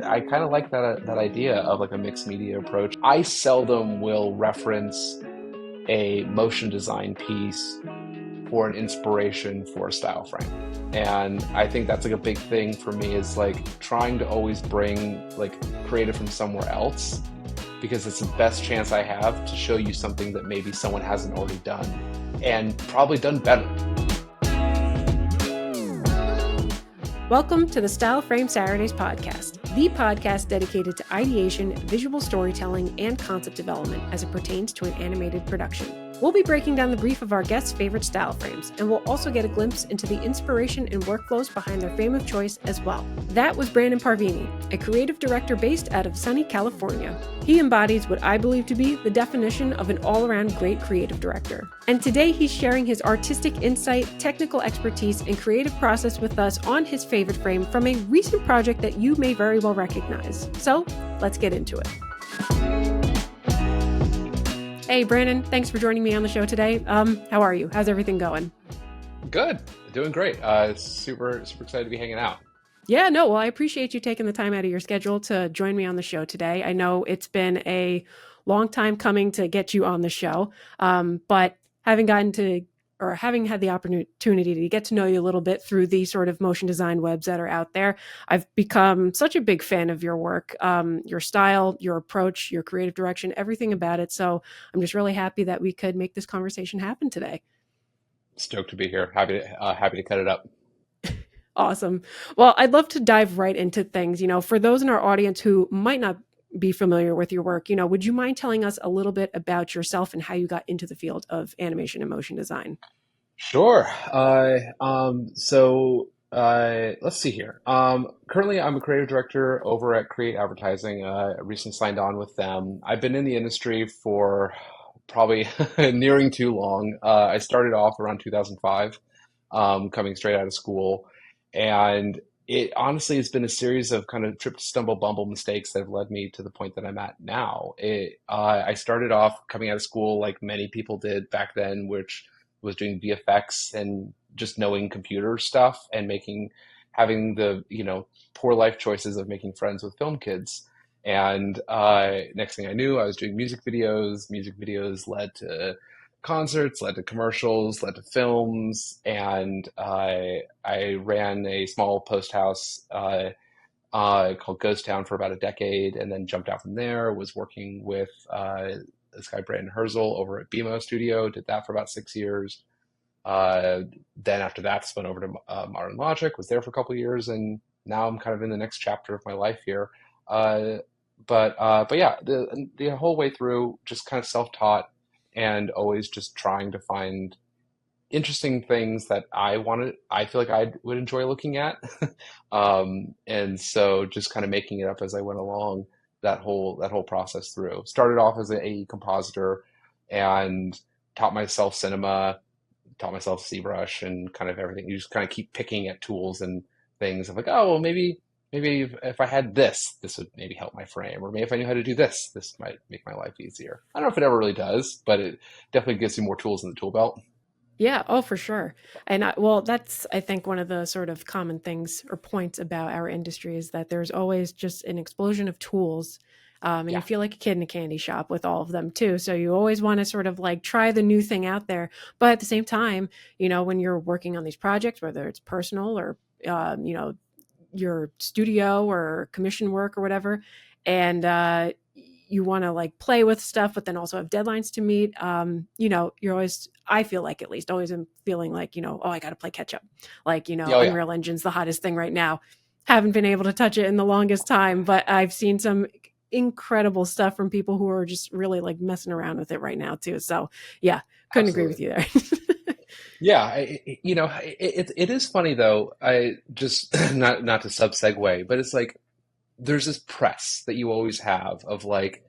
I kind of like that idea of like a mixed media approach. I seldom will reference a motion design piece for an inspiration for a style frame. And I think that's like a big thing for me, is like trying to always bring like creative from somewhere else, because it's the best chance I have to show you something that maybe someone hasn't already done and probably done better. Welcome to the Styleframe Saturdays podcast, the podcast dedicated to ideation, visual storytelling, and concept development as it pertains to an animated production. We'll be breaking down the brief of our guests' favorite style frames, and we'll also get a glimpse into the inspiration and workflows behind their frame of choice as well. That was Brandon Parvini, a creative director based out of sunny California. He embodies what I believe to be the definition of an all-around great creative director. And today he's sharing his artistic insight, technical expertise, and creative process with us on his favorite frame from a recent project that you may very well recognize. So, let's get into it. Hey, Brandon, thanks for joining me on the show today. How are you? How's everything going? Good, doing great. Super excited to be hanging out. Yeah, no, well, I appreciate you taking the time out of your schedule to join me on the show today. I know it's been a long time coming to get you on the show, but having had the opportunity to get to know you a little bit through the sort of motion design webs that are out there, I've become such a big fan of your work, your style, your approach, your creative direction, everything about it. So I'm just really happy that we could make this conversation happen today. Stoked to be here. Happy to cut it up. Awesome. Well, I'd love to dive right into things. For those in our audience who might not be familiar with your work, would you mind telling us a little bit about yourself and how you got into the field of animation and motion design? Sure. Let's see here. Currently, I'm a creative director over at Create Advertising. I recently signed on with them. I've been in the industry for probably nearing too long. I started off around 2005, coming straight out of school. And it honestly has been a series of kind of trip, stumble, bumble mistakes that have led me to the point that I'm at now. I started off coming out of school like many people did back then, which was doing VFX and just knowing computer stuff and having the, poor life choices of making friends with film kids. And next thing I knew, I was doing music videos. Music videos led to concerts, led to commercials, led to films, and I ran a small post house called Ghost Town for about a decade, and then jumped out from there. Was working with this guy Brandon over at BMO Studio. Did that for about 6 years. Then after that, spun over to Modern Logic. Was there for a couple of years, and now I'm kind of in the next chapter of my life here. But yeah, the whole way through, just kind of self-taught and always just trying to find interesting things that I feel like I would enjoy looking at. And so just kind of making it up as I went along that whole process through. Started off as an AE compositor and taught myself cinema, taught myself ZBrush and kind of everything. You just kind of keep picking at tools and things of like, oh, well, maybe if I had this would maybe help my frame, or maybe if I knew how to do this might make my life easier. I don't know if it ever really does, but it definitely gives you more tools in the tool belt. Yeah, oh, for sure. And that's, I think, one of the sort of common things or points about our industry is that there's always just an explosion of tools. And Yeah. you feel like a kid in a candy shop with all of them too. So you always want to sort of like try the new thing out there. But at the same time, when you're working on these projects, whether it's personal or, your studio or commission work or whatever, and you want to like play with stuff, but then also have deadlines to meet. You're always, I feel like at least always am feeling like, oh, I got to play catch up. Like, Oh, yeah. Unreal Engine's the hottest thing right now. Haven't been able to touch it in the longest time, but I've seen some incredible stuff from people who are just really like messing around with it right now too. So yeah, couldn't agree with you there. Yeah, it is funny though. I just not to sub segue, but it's like there's this press that you always have of like,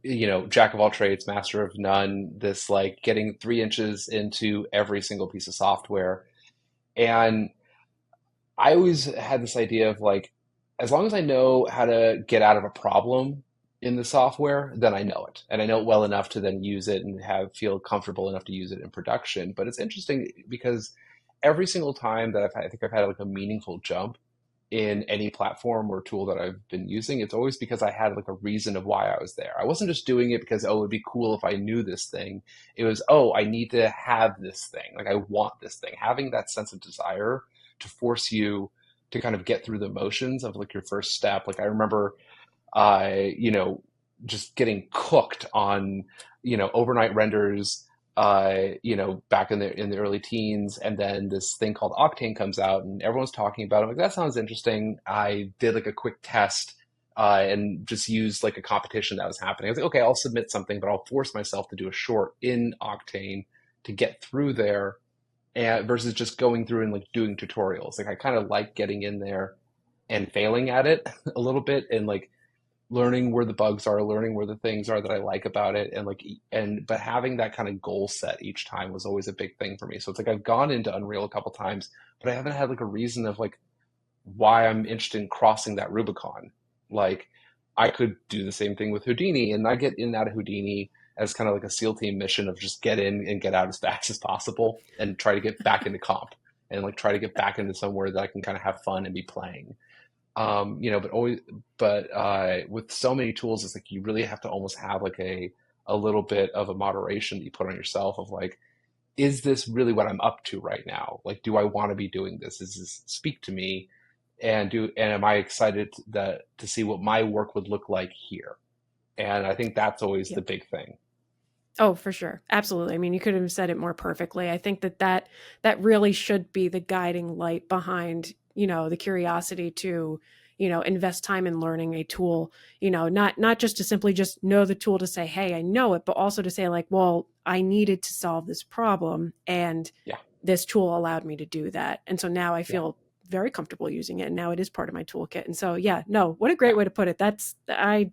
jack of all trades, master of none. This like getting 3 inches into every single piece of software, and I always had this idea of like, as long as I know how to get out of a problem in the software, then I know it. And I know it well enough to then use it and feel comfortable enough to use it in production. But it's interesting because every single time that I think I've had like a meaningful jump, in any platform or tool that I've been using, it's always because I had like a reason of why I was there. I wasn't just doing it because, oh, it'd be cool if I knew this thing. It was, oh, I need to have this thing. Like I want this thing. Having that sense of desire to force you to kind of get through the motions of like your first step. Like I remember you know, just getting cooked on, overnight renders, back in the early teens, and then this thing called Octane comes out, and everyone's talking about it. I'm like, that sounds interesting. I did like a quick test. And just used like a competition that was happening. I was like, okay, I'll submit something, but I'll force myself to do a short in Octane to get through there, and versus just going through and like doing tutorials. Like I kind of like getting in there and failing at it a little bit, and like learning where the bugs are, learning where the things are that I like about it, and like but having that kind of goal set each time was always a big thing for me. So it's like I've gone into Unreal a couple times, but I haven't had like a reason of like why I'm interested in crossing that Rubicon. Like I could do the same thing with Houdini, and I get in and out of Houdini as kind of like a SEAL team mission of just get in and get out as fast as possible and try to get back into comp and like try to get back into somewhere that I can kind of have fun and be playing. But always, but with so many tools, it's like you really have to almost have like a little bit of a moderation that you put on yourself of like, is this really what I'm up to right now? Like, do I want to be doing this? Does this speak to me? And am I excited that to see what my work would look like here? And I think that's always the Yep. big thing. Oh, for sure. Absolutely. I mean, you could have said it more perfectly. I think that really should be the guiding light behind, the curiosity to, invest time in learning a tool, not just to simply just know the tool to say, "Hey, I know it," but also to say like, "Well, I needed to solve this problem and Yeah, this tool allowed me to do that." And so now I yeah, feel very comfortable using it and now it is part of my toolkit. And so, yeah, no, what a great yeah. way to put it. That's I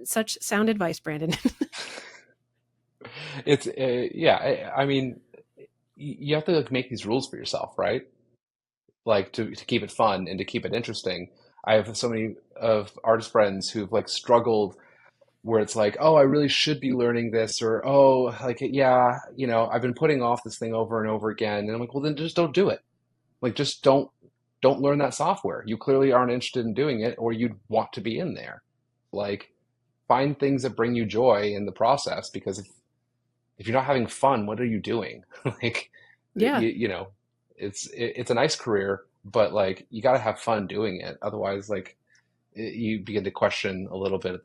such sound advice, Brandon. It's yeah. I mean, you have to like make these rules for yourself, right? Like to keep it fun and to keep it interesting. I have so many of artist friends who've like struggled where it's like, oh, I really should be learning this, or oh, like yeah, I've been putting off this thing over and over again. And I'm like, well, then just don't do it. Like just don't learn that software. You clearly aren't interested in doing it, or you'd want to be in there. Like find things that bring you joy in the process, because if you're not having fun, what are you doing? Like, Yeah. you know, it's a nice career, but like you got to have fun doing it. Otherwise, like you begin to question a little bit of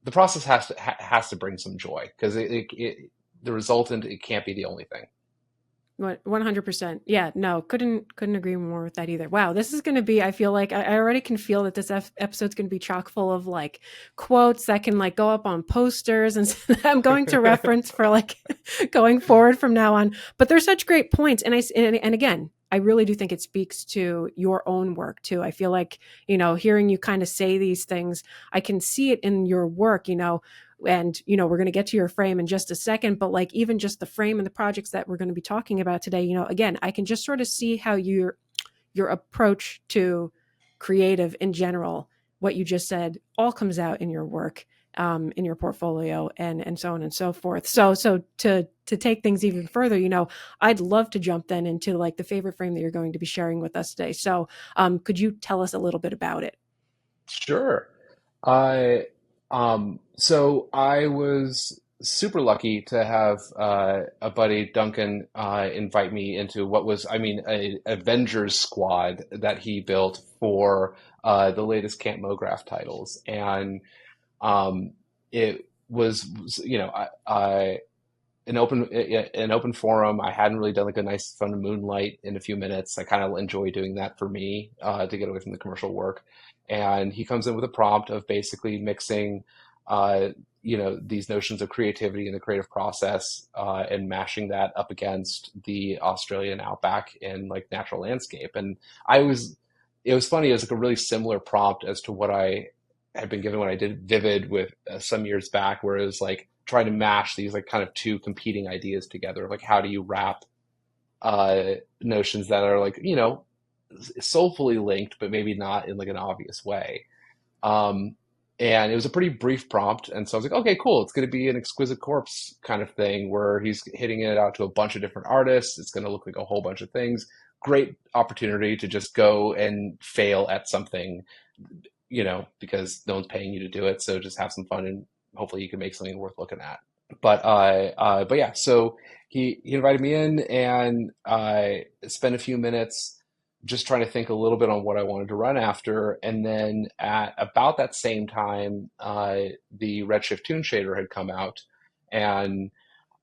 the process has to bring some joy, because the resultant, it can't be the only thing. What 100%. Yeah, no, couldn't agree more with that either. Wow, this is going to be I feel like I already can feel that this episode's going to be chock full of like quotes that can like go up on posters and I'm going to reference for like going forward from now on. But they're such great points and again, I really do think it speaks to your own work too. I feel like, hearing you kind of say these things, I can see it in your work, and we're going to get to your frame in just a second, but like even just the frame and the projects that we're going to be talking about today, again, I can just sort of see how your approach to creative in general, what you just said, all comes out in your work, in your portfolio, and so on and so forth. So to take things even further, I'd love to jump then into like the favorite frame that you're going to be sharing with us today. So could you tell us a little bit about it? Sure. I so I was super lucky to have a buddy, Duncan, invite me into what was, I mean, a Avengers squad that he built for the latest Camp Mograph titles. And it was, I an open forum. I hadn't really done like a nice fun moonlight in a few minutes. I kind of enjoy doing that for me, to get away from the commercial work. And he comes in with a prompt of basically mixing, these notions of creativity and the creative process, and mashing that up against the Australian outback and like natural landscape. And it was funny. It was like a really similar prompt as to what I had been given when I did Vivid with some years back, where it was like trying to mash these like kind of two competing ideas together. Like how do you wrap notions that are like, soulfully linked, but maybe not in like an obvious way. Um, and it was a pretty brief prompt. And so I was like, okay, cool. It's going to be an Exquisite Corpse kind of thing where he's hitting it out to a bunch of different artists. It's going to look like a whole bunch of things. great opportunity to just go and fail at something, because no one's paying you to do it. So just have some fun and hopefully you can make something worth looking at. But yeah, so he invited me in and I spent a few minutes just trying to think a little bit on what I wanted to run after. And then at about that same time, the Redshift Toon Shader had come out, and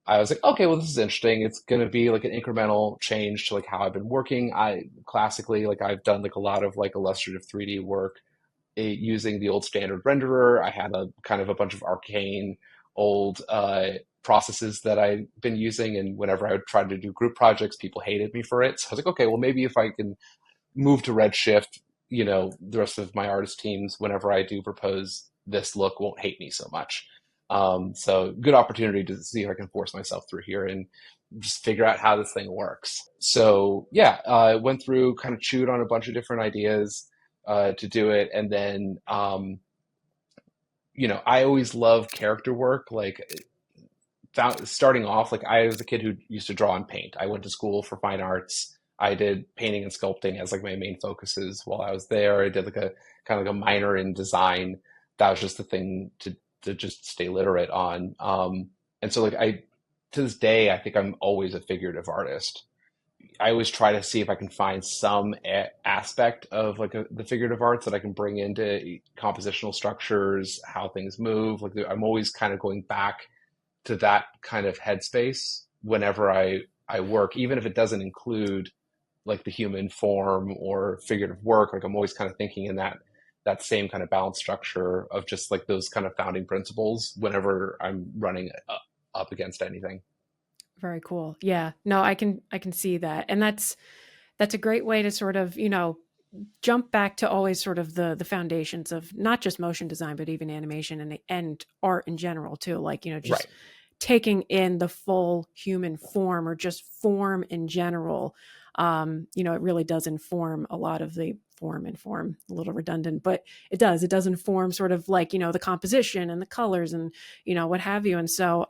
I was like, okay, well, this is interesting. It's going to be like an incremental change to like how I've been working. I classically, like I've done like a lot of like illustrative 3D work using the old standard renderer. I had a kind of a bunch of arcane old processes that I've been using, and whenever I would try to do group projects, people hated me for it. So I was like, okay, well, maybe if I can move to Redshift, the rest of my artist teams, whenever I do propose this look, won't hate me so much. So good opportunity to see if I can force myself through here and just figure out how this thing works. So yeah, I went through, kind of chewed on a bunch of different ideas to do it, and then I always love character work. Like starting off, like I was a kid who used to draw and paint. I went to school for fine arts. I did painting and sculpting as like my main focuses while I was there. I did like a kind of like a minor in design. That was just the thing to just stay literate on. And so like to this day, I think I'm always a figurative artist. I always try to see if I can find some aspect of like the figurative arts that I can bring into compositional structures, how things move. Like I'm always kind of going back to that kind of headspace whenever I work, even if it doesn't include like the human form or figurative work. Like I'm always kind of thinking in that same kind of balance structure of just like those kind of founding principles whenever I'm running up against anything. Very cool. Yeah. No, I can see that. And that's a great way to sort of, jump back to always sort of the foundations of not just motion design, but even animation and art in general too. Like, just Right. taking in the full human form or just form in general. It really does inform a lot of the form, a little redundant, but it does inform sort of like, the composition and the colors and, what have you. And so,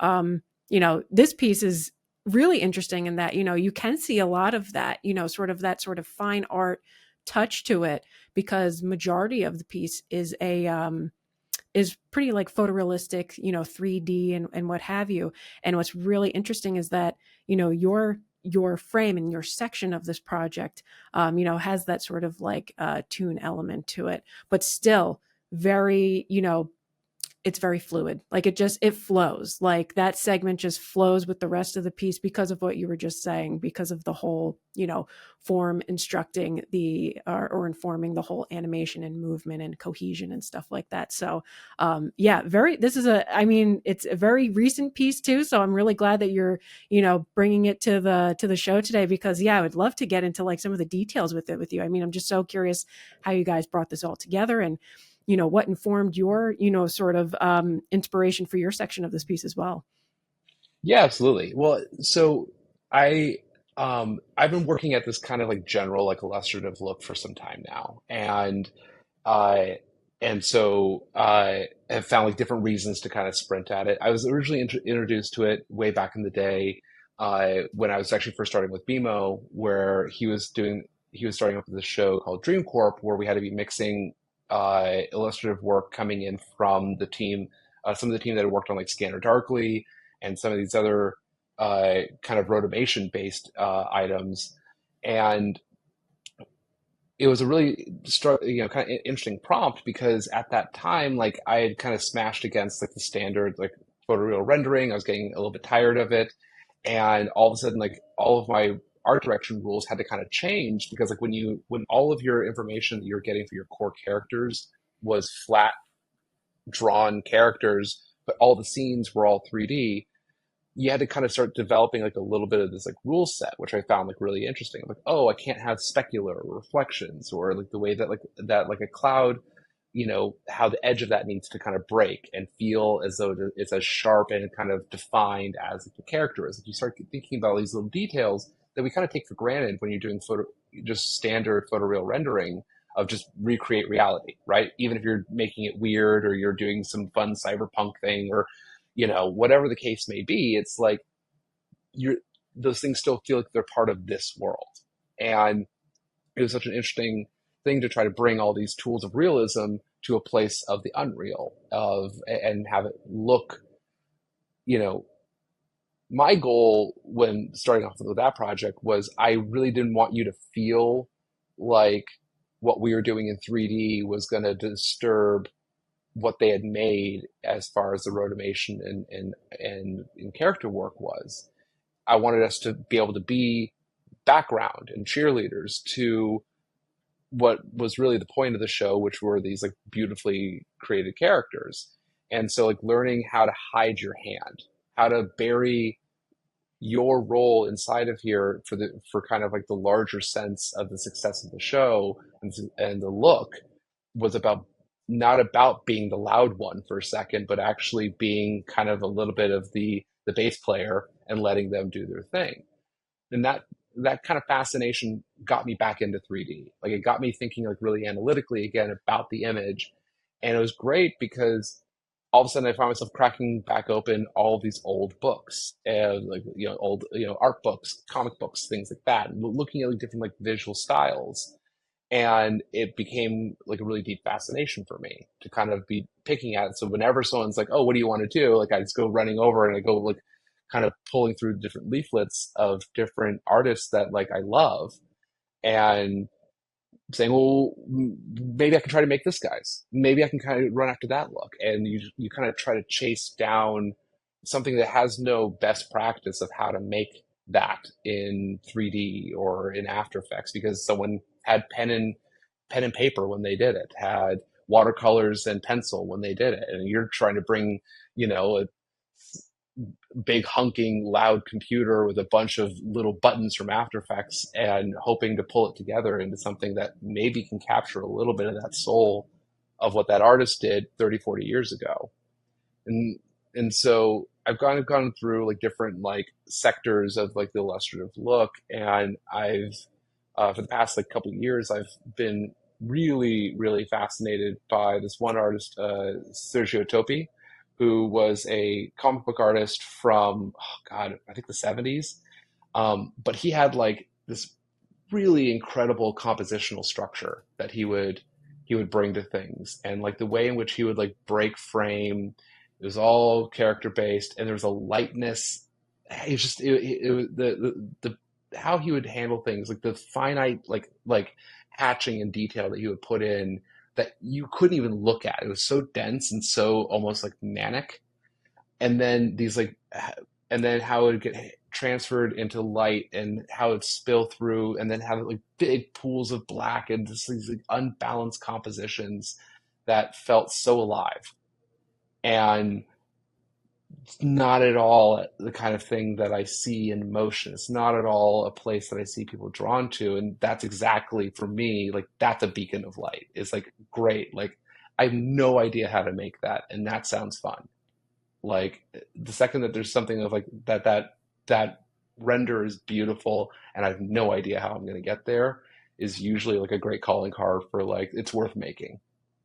this piece is really interesting in that, you can see a lot of that, sort of that sort of fine art touch to it, because majority of the piece is pretty like photorealistic, 3D and what have you. And what's really interesting is that, your frame and your section of this project, has that sort of like tune element to it, but still very, it's very fluid. Like it flows. Like that segment just flows with the rest of the piece because of what you were just saying, because of the whole, form instructing or informing the whole animation and movement and cohesion and stuff like that. So, yeah, I mean, it's a very recent piece too. So I'm really glad that you're, bringing it to the show today, because yeah, I would love to get into like some of the details with you. I mean, I'm just so curious how you guys brought this all together, and what informed your, sort of inspiration for your section of this piece as well. Yeah, absolutely. Well, so I I've been working at this kind of like general like illustrative look for some time now, uh so I have found like different reasons to kind of sprint at it. I was originally introduced to it way back in the day, when I was actually first starting with BMO, where he was starting up with this show called Dream Corp, where we had to be mixing illustrative work coming in from the team, some of the team that had worked on like Scanner Darkly and some of these other kind of rotomation based items. And it was a really kind of interesting prompt, because at that time, like I had kind of smashed against like the standard like photoreal rendering. I was getting a little bit tired of it, and all of a sudden, like all of my art direction rules had to kind of change, because like when all of your information that you're getting for your core characters was flat drawn characters, but all the scenes were all 3D, you had to kind of start developing like a little bit of this like rule set, which I found like really interesting. Like, oh, I can't have specular or reflections, or like the way that like a cloud, how the edge of that needs to kind of break and feel as though it's as sharp and kind of defined as like, the character is. If you start thinking about all these little details that we kind of take for granted when you're doing just standard photoreal rendering of just recreate reality, right? Even if you're making it weird or you're doing some fun cyberpunk thing, or whatever the case may be, it's like you're those things still feel like they're part of this world. And it was such an interesting thing to try to bring all these tools of realism to a place of the unreal of and have it look, you know, my goal when starting off with that project was I really didn't want you to feel like what we were doing in 3D was going to disturb what they had made as far as the rotomation and character work was. I wanted us to be able to be background and cheerleaders to what was really the point of the show, which were these like beautifully created characters. And so like learning how to hide your hand, how to bury your role inside of here for kind of like the larger sense of the success of the show and the look was about not about being the loud one for a second, but actually being kind of a little bit of the bass player and letting them do their thing. And that kind of fascination got me back into 3D. Like it got me thinking like really analytically again about the image. And it was great because all of a sudden I found myself cracking back open all of these old books and like old art books, comic books, things like that, and looking at like different like visual styles. And it became like a really deep fascination for me to kind of be picking at it. So whenever someone's like, "Oh, what do you want to do?" Like I just go running over and I go like kind of pulling through different leaflets of different artists that like I love and saying, well, maybe I can try to make this guy's. Maybe I can kind of run after that look. And you kind of try to chase down something that has no best practice of how to make that in 3D or in After Effects because someone had pen and paper when they did it, had watercolors and pencil when they did it, and you're trying to bring a big hunking loud computer with a bunch of little buttons from After Effects and hoping to pull it together into something that maybe can capture a little bit of that soul of what that artist did 30, 40 years ago. And so I've gone through like different like sectors of like the illustrative look, and I've for the past like couple of years I've been really really fascinated by this one artist, Sergio Topi, who was a comic book artist from, oh God, I think the 70s. But he had like this really incredible compositional structure that he would bring to things, and like the way in which he would like break frame. It was all character based, and there was a lightness. It's just it was the how he would handle things, like the finite like hatching and detail that he would put in that you couldn't even look at. It was so dense and so almost like manic. And then and then how it would get transferred into light and how it spill through, and then have like big pools of black and just these like unbalanced compositions that felt so alive. And it's not at all the kind of thing that I see in motion. It's not at all a place that I see people drawn to. And that's exactly for me, like that's a beacon of light. It's like great. Like I have no idea how to make that. And that sounds fun. Like the second that there's something of like that render is beautiful and I have no idea how I'm gonna get there is usually like a great calling card for like it's worth making.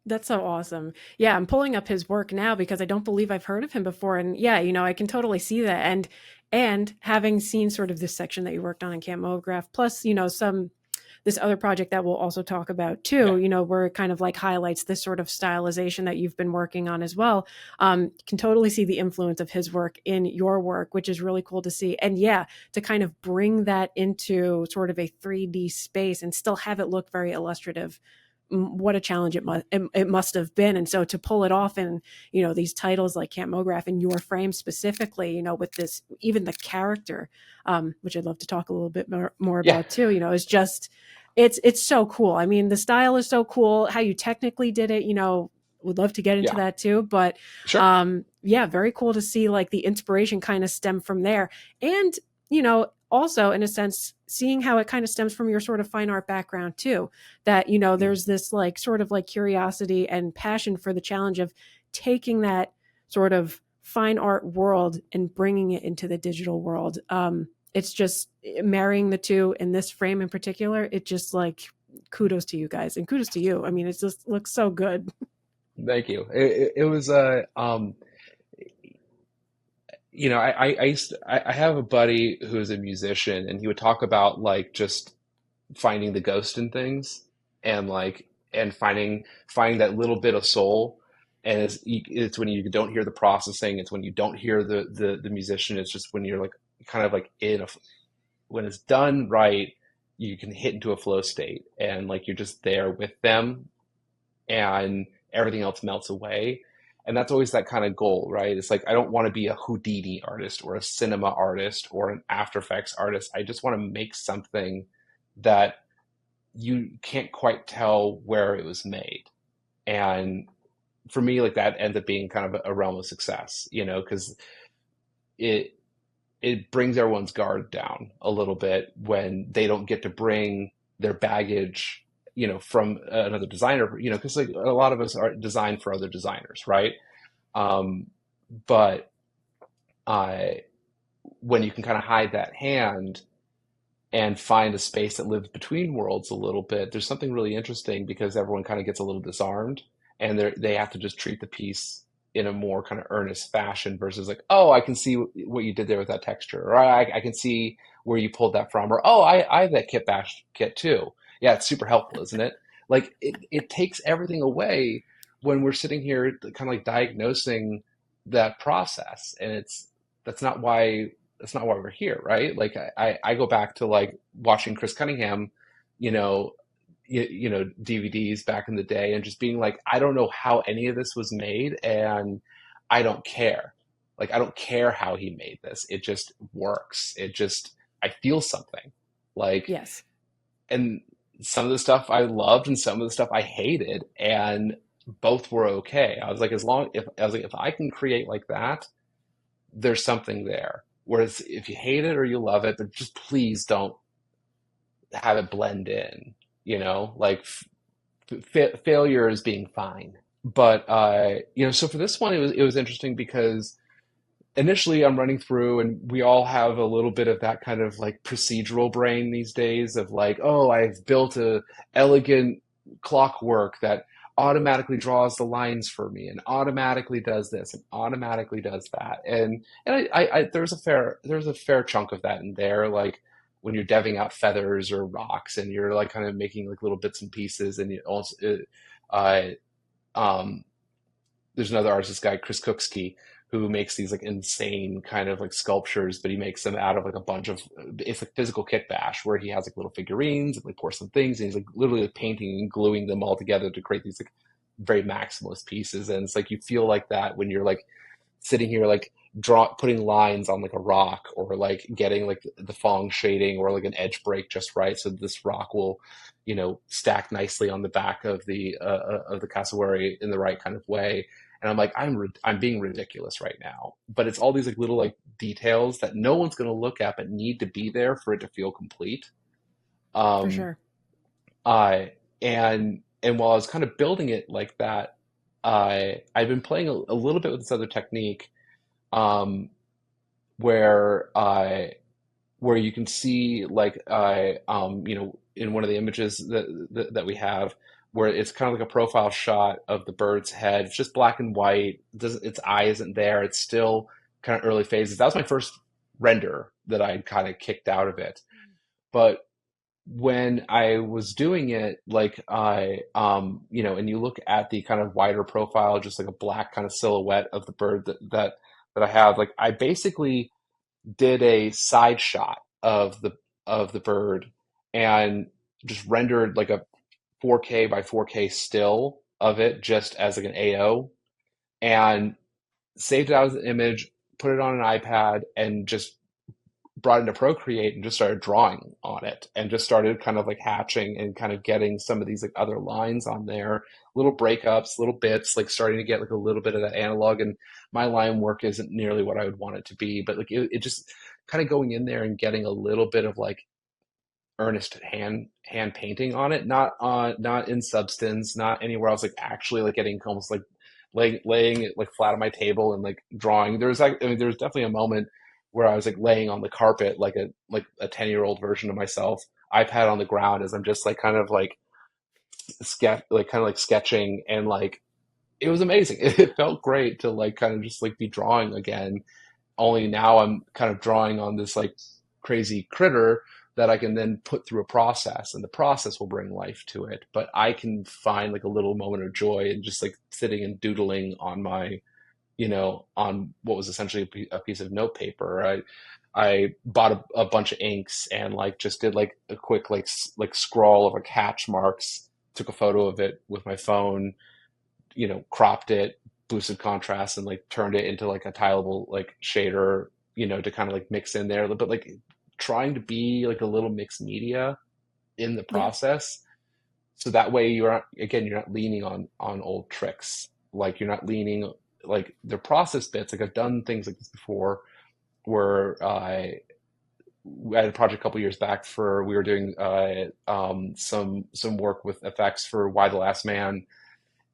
That's so awesome. Yeah, I'm pulling up his work now because I don't believe I've heard of him before. And yeah, I can totally see that. And having seen sort of this section that you worked on in Camp Mograph, plus, some this other project that we'll also talk about too, Yeah. where it kind of like highlights this sort of stylization that you've been working on as well. Can totally see the influence of his work in your work, which is really cool to see. And yeah, to kind of bring that into sort of a 3D space and still have it look very illustrative. What a challenge it must have been. And so to pull it off in, these titles like Camp Mograph and your frame specifically, with this, even the character, which I'd love to talk a little bit more Yeah. about too, is just, it's so cool. I mean, the style is so cool. How you technically did it, would love to get into Yeah. that too. But Sure. yeah, very cool to see like the inspiration kind of stem from there. And, also in a sense, seeing how it kind of stems from your sort of fine art background too, that, Mm. there's this like sort of like curiosity and passion for the challenge of taking that sort of fine art world and bringing it into the digital world. It's just marrying the two in this frame in particular. It just like kudos to you guys and kudos to you. I mean, it just looks so good. Thank you. It was I have a buddy who is a musician, and he would talk about like just finding the ghost in things, and like and finding that little bit of soul. And it's when you don't hear the processing, it's when you don't hear the musician. It's just when you're like kind of like when it's done right, you can hit into a flow state, and like you're just there with them, and everything else melts away. And that's always that kind of goal, right? It's like I don't want to be a Houdini artist or a cinema artist or an After Effects artist. I just want to make something that you can't quite tell where it was made. And for me, like that ends up being kind of a realm of success, because it it brings everyone's guard down a little bit when they don't get to bring their baggage, from another designer, because like a lot of us are designed for other designers, right? Um, but I when you can kind of hide that hand and find a space that lives between worlds a little bit, there's something really interesting because everyone kind of gets a little disarmed, and they have to just treat the piece in a more kind of earnest fashion versus like, oh, I can see what you did there with that texture, or I can see where you pulled that from, or oh, I have that kit bash kit too. Yeah, it's super helpful, isn't it? Like it takes everything away when we're sitting here kind of like diagnosing that process, and that's not why we're here, right? Like I go back to like watching Chris Cunningham, you know, DVDs back in the day, and just being like, I don't know how any of this was made, and I don't care. Like I don't care how he made this. It just works. I feel something. Like, Yes, and some of the stuff I loved and some of the stuff I hated, and both were okay. I was like, if I can create like that, there's something there. Whereas if you hate it or you love it, but just please don't have it blend in, like failure is being fine. But so for this one, it was interesting because initially I'm running through, and we all have a little bit of that kind of like procedural brain these days of like, oh, I've built a elegant clockwork that automatically draws the lines for me and automatically does this and automatically does that. And there's a fair chunk of that in there, like when you're deving out feathers or rocks and you're like kind of making like little bits and pieces. And you also uh, um, there's another artist, this guy Chris Cooksky, who makes these like insane kind of like sculptures, but he makes them out of like a bunch of, it's like physical kit bash where he has like little figurines and like porcelain things, and he's like literally like painting and gluing them all together to create these like very maximalist pieces. And it's like you feel like that when you're like sitting here like putting lines on like a rock, or like getting like the Fong shading or like an edge break just right so this rock will stack nicely on the back of the cassowary in the right kind of way. And I'm like, I'm being ridiculous right now, but it's all these like little like details that no one's going to look at but need to be there for it to feel complete. for um sure. I and while I was kind of building it like that, I've been playing a little bit with this other technique, um, where where you can see like in one of the images that we have, where it's kind of like a profile shot of the bird's head. It's just black and white. Its eye isn't there. It's still kind of early phases. That was my first render that I kind of kicked out of it. But when I was doing it, like and you look at the kind of wider profile, just like a black kind of silhouette of the bird that I have, like I basically did a side shot of the bird and just rendered like a 4K by 4K still of it just as like an AO, and saved it out as an image, put it on an iPad, and just brought it into Procreate and just started drawing on it and just started kind of like hatching and kind of getting some of these like other lines on there, little breakups, little bits, like starting to get like a little bit of that analog. And my line work isn't nearly what I would want it to be, but like it just kind of going in there and getting a little bit of like earnest hand painting on it, not in substance, not anywhere else, like actually like getting almost like laying it like flat on my table and like drawing. There's definitely a moment where I was like laying on the carpet like a 10-year-old version of myself, iPad on the ground, as I'm just like kind of like sketching, and like it was amazing. It felt great to like kind of just like be drawing again. Only now I'm kind of drawing on this like crazy critter that I can then put through a process, and the process will bring life to it. But I can find like a little moment of joy in just like sitting and doodling on my, on what was essentially a piece of notepaper. I bought a bunch of inks and like just did like a quick like scrawl of like hatch marks, took a photo of it with my phone, cropped it, boosted contrast, and like turned it into like a tileable like shader, to kind of like mix in there, but like trying to be like a little mixed media in the Yeah. process. So that way you're not leaning on old tricks. Like you're not leaning like the process bits. Like I've done things like this before where I had a project a couple years back for we were doing some work with effects for Why the Last Man,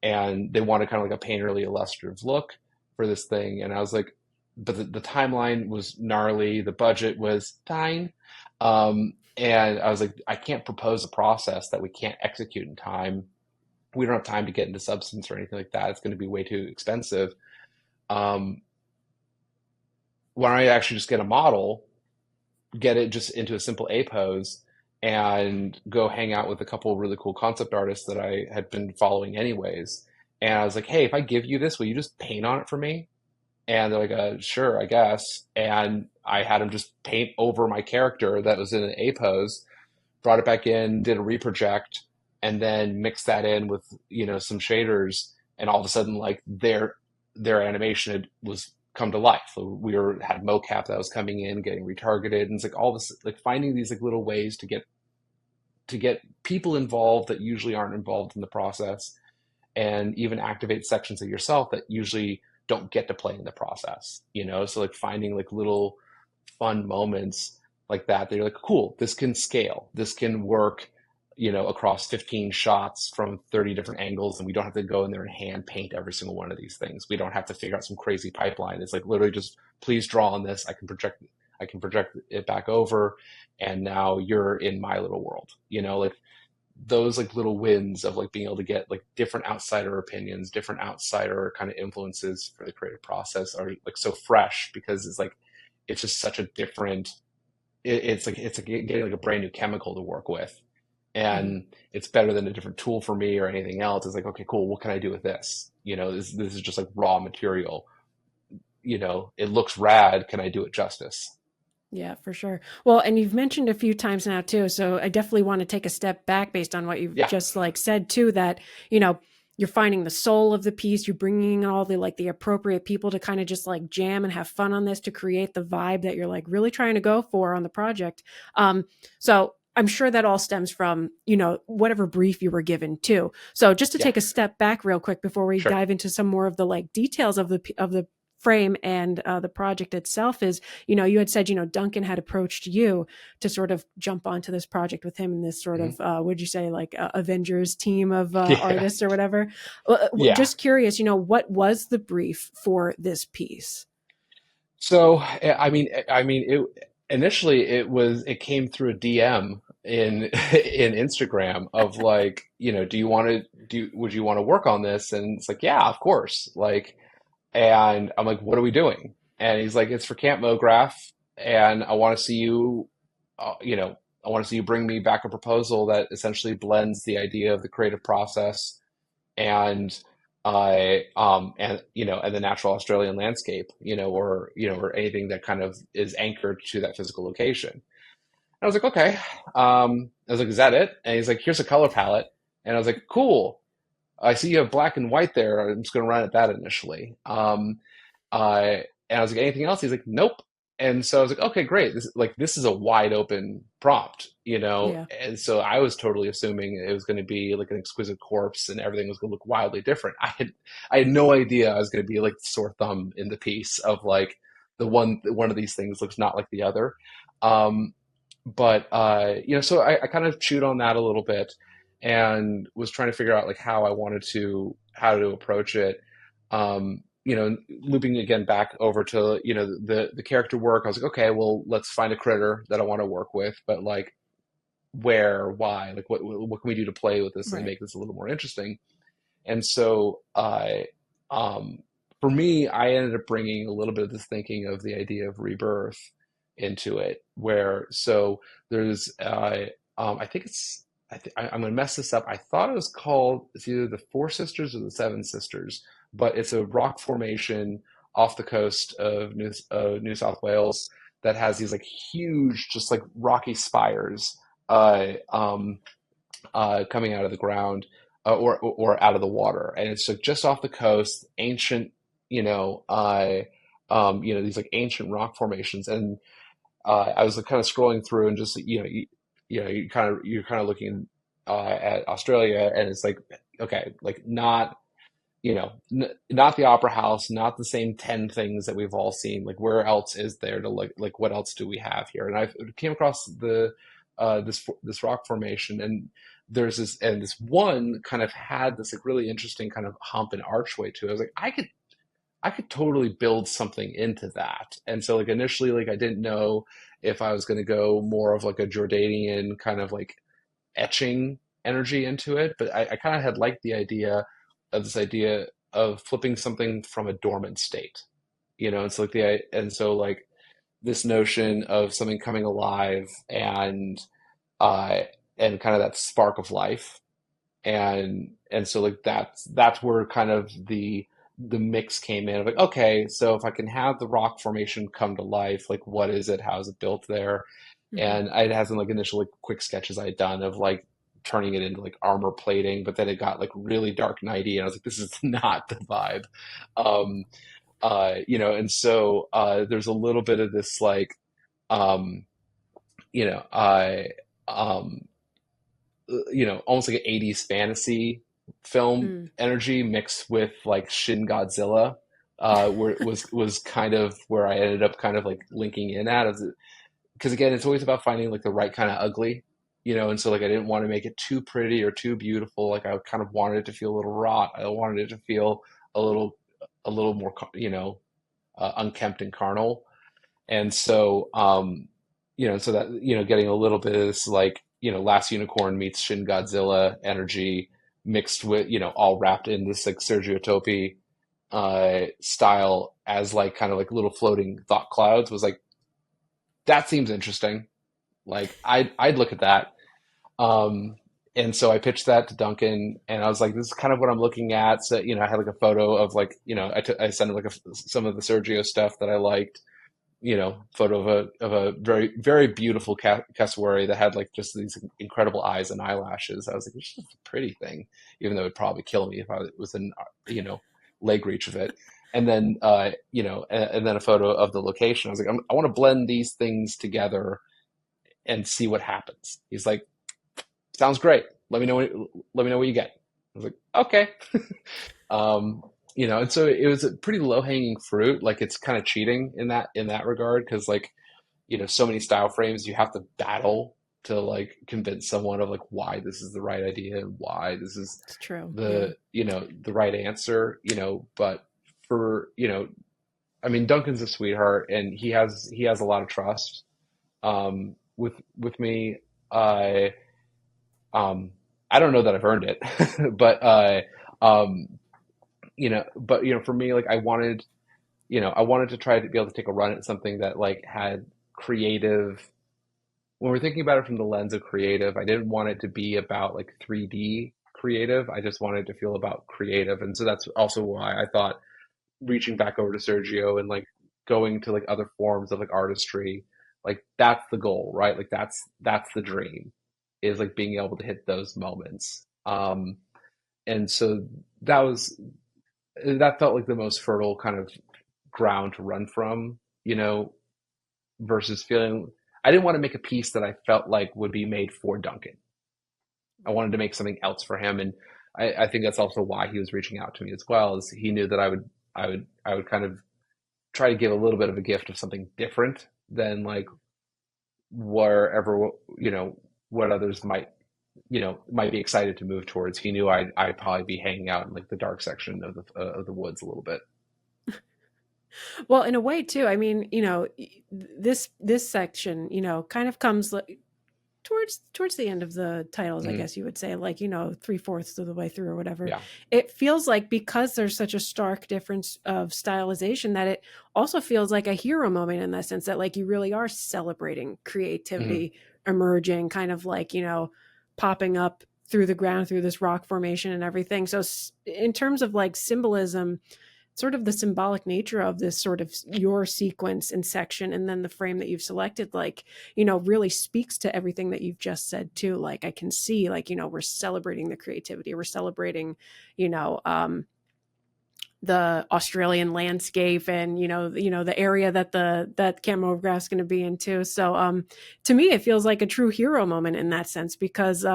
and they wanted kind of like a painterly illustrative look for this thing. And I was like, but the timeline was gnarly, the budget was fine. And I was like, I can't propose a process that we can't execute in time. We don't have time to get into substance or anything like that. It's going to be way too expensive. Um, why don't I actually just get a model, get it just into a simple A pose, and go hang out with a couple of really cool concept artists that I had been following anyways. And I was like, hey, if I give you this, will you just paint on it for me? And they're like, sure, I guess. And I had them just paint over my character that was in an A pose, brought it back in, did a reproject, and then mixed that in with, some shaders. And all of a sudden, like their animation was come to life. So had mocap that was coming in, getting retargeted, and it's like all this, like finding these like little ways to get people involved that usually aren't involved in the process, and even activate sections of yourself that usually don't get to play in the process. So like finding like little fun moments like that you're like, cool, this can scale, this can work, across 15 shots from 30 different angles, and we don't have to go in there and hand paint every single one of these things. We don't have to figure out some crazy pipeline. It's like literally just please draw on this. I can project it back over, and now you're in my little world. Like those like little wins of like being able to get like different outsider opinions, different outsider kind of influences for the creative process are like so fresh, because it's just such a different, it's like getting like a brand new chemical to work with. Hmm. And it's better than a different tool for me or anything else. It's like, okay, cool, what can I do with this? This is just like raw material. It looks rad, can I do it justice? Yeah, for sure. Well, and you've mentioned a few times now too, so I definitely want to take a step back based on what you've Yeah, just like said too, that, you know, you're finding the soul of the piece, you're bringing in all the like the appropriate people to kind of just like jam and have fun on this to create the vibe that you're like really trying to go for on the project. So I'm sure that all stems from, you know, whatever brief you were given too. So just to yeah, take a step back real quick before we sure. dive into some more of the like details of the frame and the project itself is, you know, you had said, you know, Duncan had approached you to sort of jump onto this project with him and this sort Hmm. of, would you say like Avengers team of Yeah, artists or whatever. yeah. Just curious, you know, what was the brief for this piece? So I mean, it initially it came through a DM in in Instagram of like, do you want to would you want to work on this? And it's like, yeah, of course. Like, and I'm like, what are we doing? And he's like, it's for Camp Mograph, and I want to see you, uh, you know, I want to see you bring me back a proposal that essentially blends the idea of the creative process and and the natural Australian landscape, or anything that kind of is anchored to that physical location. And I was like, okay. I was like, is that it? And he's like, here's a color palette. And I was like, cool. I see you have black and white there. I'm just going to run at that initially. And I was like, anything else? He's like, nope. And so I was like, okay, great. This is a wide open prompt, Yeah. And so I was totally assuming it was going to be like an exquisite corpse and everything was going to look wildly different. I had no idea I was going to be like the sore thumb in the piece of like one of these things looks not like the other. Um, so I kind of chewed on that a little bit and was trying to figure out like how to approach it. Looping again back over to, the character work. I was like, okay, well, let's find a critter that I want to work with, but like where, why, like what can we do to play with this and Right. make this a little more interesting? And so um, for me, I ended up bringing a little bit of this thinking of the idea of rebirth into it. Where so there's I think I'm gonna mess this up. I thought it was called it's either the Four Sisters or the Seven Sisters, but it's a rock formation off the coast of New South Wales that has these like huge, just like rocky spires uh, um, coming out of the ground or out of the water, and it's like just off the coast, ancient, these like ancient rock formations, and I was like, kind of scrolling through and just you're kind of looking at Australia, and it's like okay, like not not the opera house, not the same 10 things that we've all seen. Like, where else is there to like what else do we have here? And I came across this rock formation, and this one kind of had this like really interesting kind of hump and archway to it. I was like, I could totally build something into that. And so like initially, like I didn't know if I was going to go more of like a Jordanian kind of like etching energy into it, but I kind of had liked the idea of this idea of flipping something from a dormant state, and so like this notion of something coming alive uh and kind of that spark of life, and so like that's where kind of the mix came in of like, okay, so if I can have the rock formation come to life, like what is it, how is it built there? Hmm. And I had some like initial like quick sketches I had done of like turning it into like armor plating, but then it got like really dark nighty, and I was like, this is not the vibe. um and so there's a little bit of this like um I almost like an 80s fantasy film Mm. energy mixed with like Shin Godzilla, where it was kind of where I ended up kind of like linking in at, because again, it's always about finding like the right kind of ugly, and so like I didn't want to make it too pretty or too beautiful. Like I kind of wanted it to feel a little rot. I wanted it to feel a little more, unkempt and carnal. And so, so that, getting a little bit of this, like, Last Unicorn meets Shin Godzilla energy mixed with, all wrapped in this like Sergio Topi style as like kind of like little floating thought clouds was like, that seems interesting. Like I'd look at that. Um, and so I pitched that to Duncan, and I was like, "This is kind of what I'm looking at." So, I had like a photo of like, I sent him like some of the Sergio stuff that I liked, photo of a very, very beautiful cassowary that had like just these incredible eyes and eyelashes. I was like, it's just a pretty thing, even though it'd probably kill me if I was in, leg reach of it. And then, and then a photo of the location. I was like, I want to blend these things together and see what happens. He's like, sounds great. Let me know what you get. I was like, okay. Um, and so it was a pretty low hanging fruit. Like it's kind of cheating in that regard because like, so many style frames you have to battle to like convince someone of like why this is the right idea and why this is It's true. Yeah. the right answer, but for, I mean, Duncan's a sweetheart and he has a lot of trust with me. I um I don't know that I've earned it, but um for me, like I wanted to try to be able to take a run at something that like had creative. When we're thinking about it from the lens of creative, I didn't want it to be about like 3D creative. I just wanted to feel about creative, and so that's also why I thought reaching back over to Sergio and like going to like other forms of like artistry, like that's the goal, right? Like that's the dream, is like being able to hit those moments. And so that was that felt like the most fertile kind of ground to run from, versus feeling I didn't want to make a piece that I felt like would be made for Duncan. I wanted to make something else for him, and I think that's also why he was reaching out to me as well, is he knew that I would kind of try to give a little bit of a gift of something different than like wherever what others might might be excited to move towards. He knew I'd probably be hanging out in like the dark section of the woods a little bit. Well, in a way too. I mean, this section, kind of comes. towards the end of the titles, I Hmm. guess you would say, like, 3/4 of the way through or whatever. Yeah. It feels like, because there's such a stark difference of stylization, that it also feels like a hero moment, in that sense that, like, you really are celebrating Hmm. creativity emerging, kind of like, popping up through the ground through this rock formation and everything. So in terms of like symbolism, sort of the symbolic nature of this sort of your sequence and section, and then the frame that you've selected, like, really speaks to everything that you've just said too. Like, I can see, like, we're celebrating the creativity, we're celebrating, you know the Australian landscape, and the area that that Camograph is going to be into. So to me, it feels like a true hero moment in that sense, because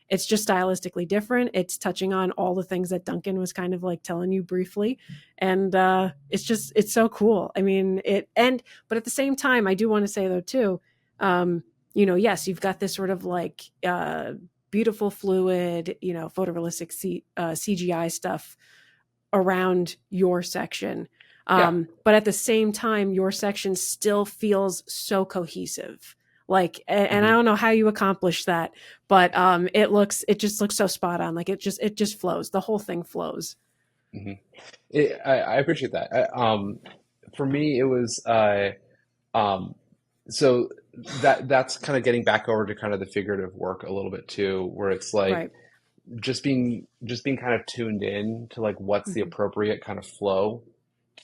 it's just stylistically different. It's touching on all the things that Duncan was kind of like telling you briefly, and it's so cool. I mean, but at the same time, I do want to say though too, yes, you've got this sort of like beautiful fluid, photorealistic CGI stuff around your section. Yeah. But at the same time, your section still feels so cohesive. Like, and I Hmm. don't know how you accomplish that, but it just looks so spot on. Like, it just flows. The whole thing flows. Hmm. I appreciate that. For me, it was um, so that's kind of getting back over to kind of the figurative work a little bit too, where it's like Right. just being kind of tuned in to like what's the Mm-hmm. appropriate kind of flow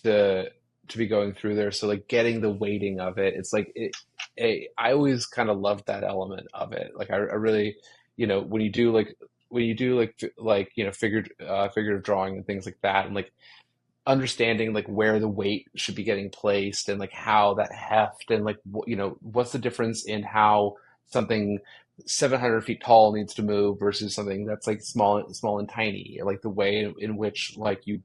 to to be going through there. So like getting the weighting of it, it's like I always kind of loved that element of it. Like I really, when you do like figurative drawing and things like that, and like understanding like where the weight should be getting placed and like how that heft and like what's the difference in how something 700 feet tall needs to move versus something that's like small and tiny, like the way in which like you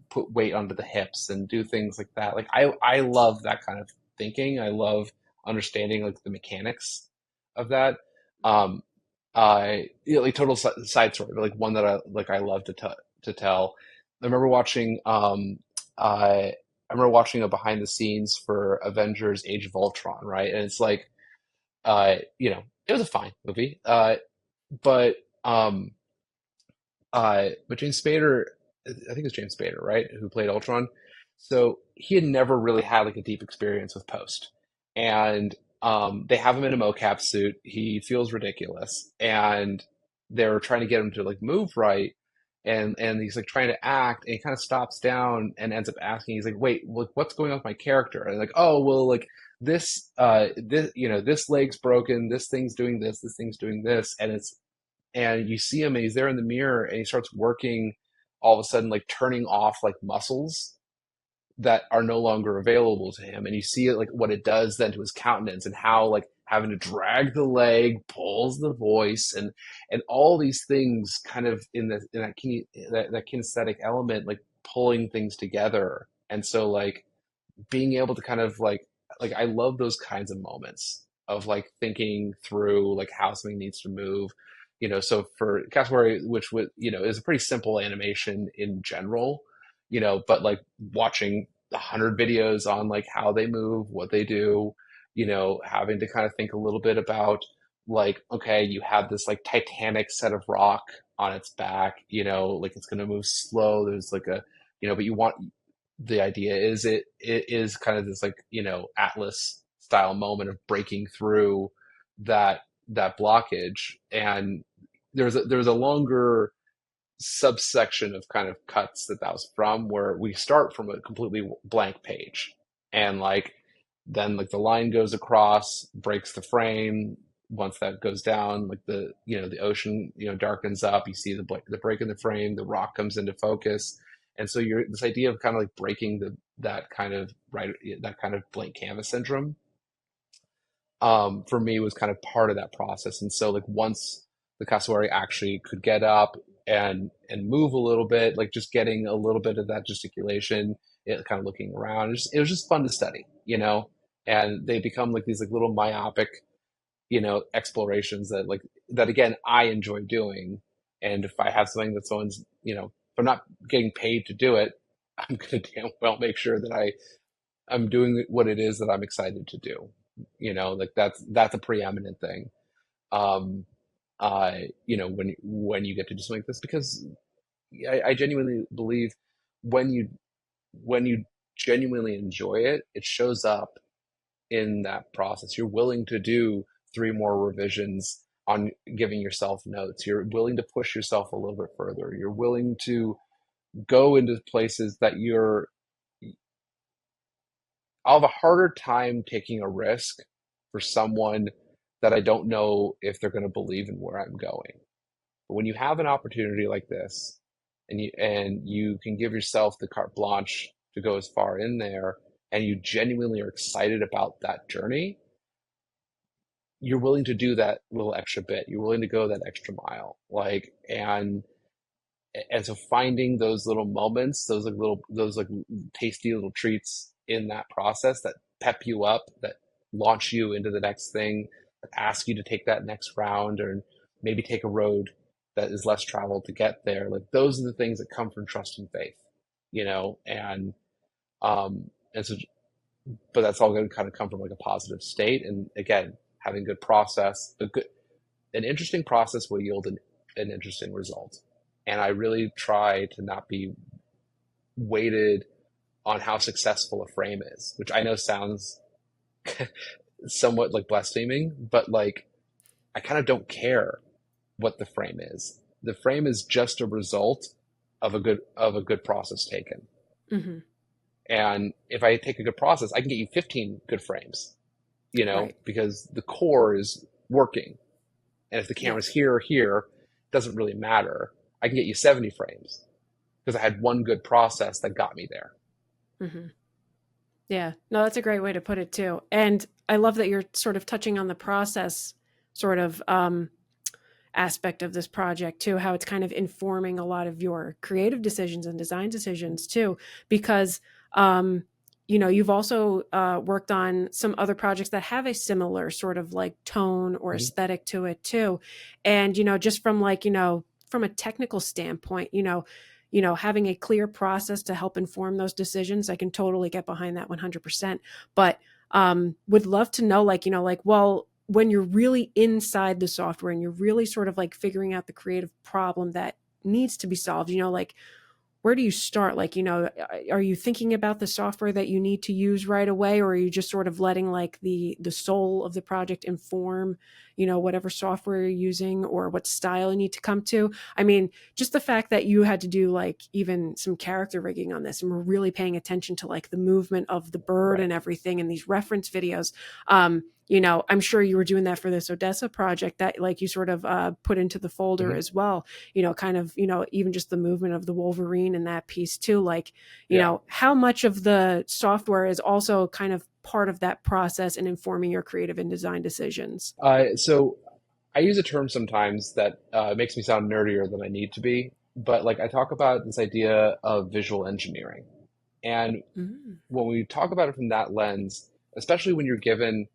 put weight onto the hips and do things like that. Like I love that kind of thinking. I love understanding like the mechanics of that. um like total side story, but like one that I love to tell. I remember watching I remember watching a behind the scenes for Avengers Age of Ultron, right? And it's like it was a fine movie. But but James Spader, I think it's James Spader, right, who played Ultron. So he had never really had like a deep experience with post, and they have him in a mocap suit. He feels ridiculous, and they're trying to get him to like move right, and he's like trying to act, and he kind of stops down and ends up asking. He's like, "Wait, what's going on with my character?" And like, "Oh, well, like this leg's broken. This thing's doing this," and you see him and he's there in the mirror and he starts working, all of a sudden like turning off like muscles that are no longer available to him, and you see it like what it does then to his countenance and how like having to drag the leg pulls the voice, and all these things kind of in that kinesthetic element, like pulling things together. And so like being able to kind of like I love those kinds of moments of like thinking through like how something needs to move. So for Cassowary, which would is a pretty simple animation in general, but like watching 100 videos on like how they move, what they do, having to kind of think a little bit about like, okay, you have this like titanic set of rock on its back, like it's going to move slow. There's like but you want the idea is it is kind of this like Atlas style moment of breaking through that blockage. And there's a longer subsection of kind of cuts that was from, where we start from a completely blank page, and like then like the line goes across, breaks the frame. Once that goes down, like the ocean darkens up, you see the break in the frame, the rock comes into focus. And so you're this idea of kind of like breaking that kind of right that kind of blank canvas syndrome, for me was kind of part of that process. And so like once the cassowary actually could get up and move a little bit, like just getting a little bit of that gesticulation, kind of looking around, it was just fun to study, and they become like these like little myopic, explorations that again I enjoy doing. And if I have something that if I'm not getting paid to do it, I'm gonna damn well make sure that I'm doing what it is that I'm excited to do. Like that's a preeminent thing. um, when you get to do something like this, because I genuinely believe when you genuinely enjoy it, it shows up in that process. You're willing to do three more revisions on giving yourself notes. You're willing to push yourself a little bit further. You're willing to go into places that I'll have a harder time taking a risk for someone that I don't know if they're going to believe in where I'm going. But when you have an opportunity like this, and you can give yourself the carte blanche to go as far in there, and you genuinely are excited about that journey, you're willing to do that little extra bit. You're willing to go that extra mile. And so finding those little moments, those like tasty little treats in that process that pep you up, that launch you into the next thing, that ask you to take that next round, or maybe take a road that is less traveled to get there. Like those are the things that come from trust and faith, you know, and so, but that's all going to kind of come from like a positive state. And again, having good process, an interesting process will yield an interesting result. And I really try to not be weighted on how successful a frame is, which I know sounds somewhat like blaspheming, but like I kind of don't care what the frame is. The frame is just a result of a good process taken. Mm-hmm. And if I take a good process, I can get you 15 good frames, you know, Right. because the core is working. And if the camera's Yes. here or here, it doesn't really matter. I can get you 70 frames because I had one good process that got me there. Mm-hmm. Yeah. No, that's a great way to put it too. And I love that you're sort of touching on the process sort of aspect of this project too, how it's kind of informing a lot of your creative decisions and design decisions too, because you've also worked on some other projects that have a similar sort of like tone or Mhm. aesthetic to it too. And just from like from a technical standpoint, having a clear process to help inform those decisions, I can totally get behind that 100%. But would love to know, like, well, when you're really inside the software and you're really sort of like figuring out the creative problem that needs to be solved, like where do you start? Like, are you thinking about the software that you need to use right away, or are you just sort of letting like the soul of the project inform, whatever software you're using or what style you need to come to? I mean, just the fact that you had to do like even some character rigging on this, and we're really paying attention to like the movement of the bird Right. and everything in these reference videos. I'm sure you were doing that for this Odessa project that like you sort of put into the folder Hmm. as well, kind of, even just the movement of the Wolverine in that piece too. Like, Yeah. how much of the software is also kind of part of that process and informing your creative and design decisions? So I use a term sometimes that makes me sound nerdier than I need to be, but like I talk about this idea of visual engineering. And Mm-hmm. when we talk about it from that lens, especially when you're given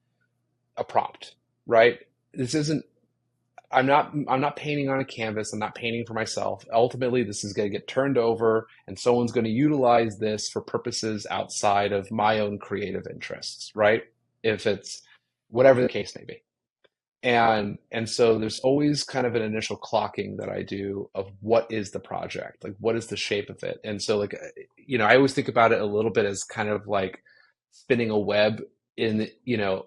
a prompt, right? This isn't I'm not painting on a canvas. I'm not painting for myself. Ultimately, this is going to get turned over and someone's going to utilize this for purposes outside of my own creative interests, right? If it's whatever the case may be. And so there's always kind of an initial clocking that I do of what is the project, like what is the shape of it. And so like I always think about it a little bit as kind of like spinning a web in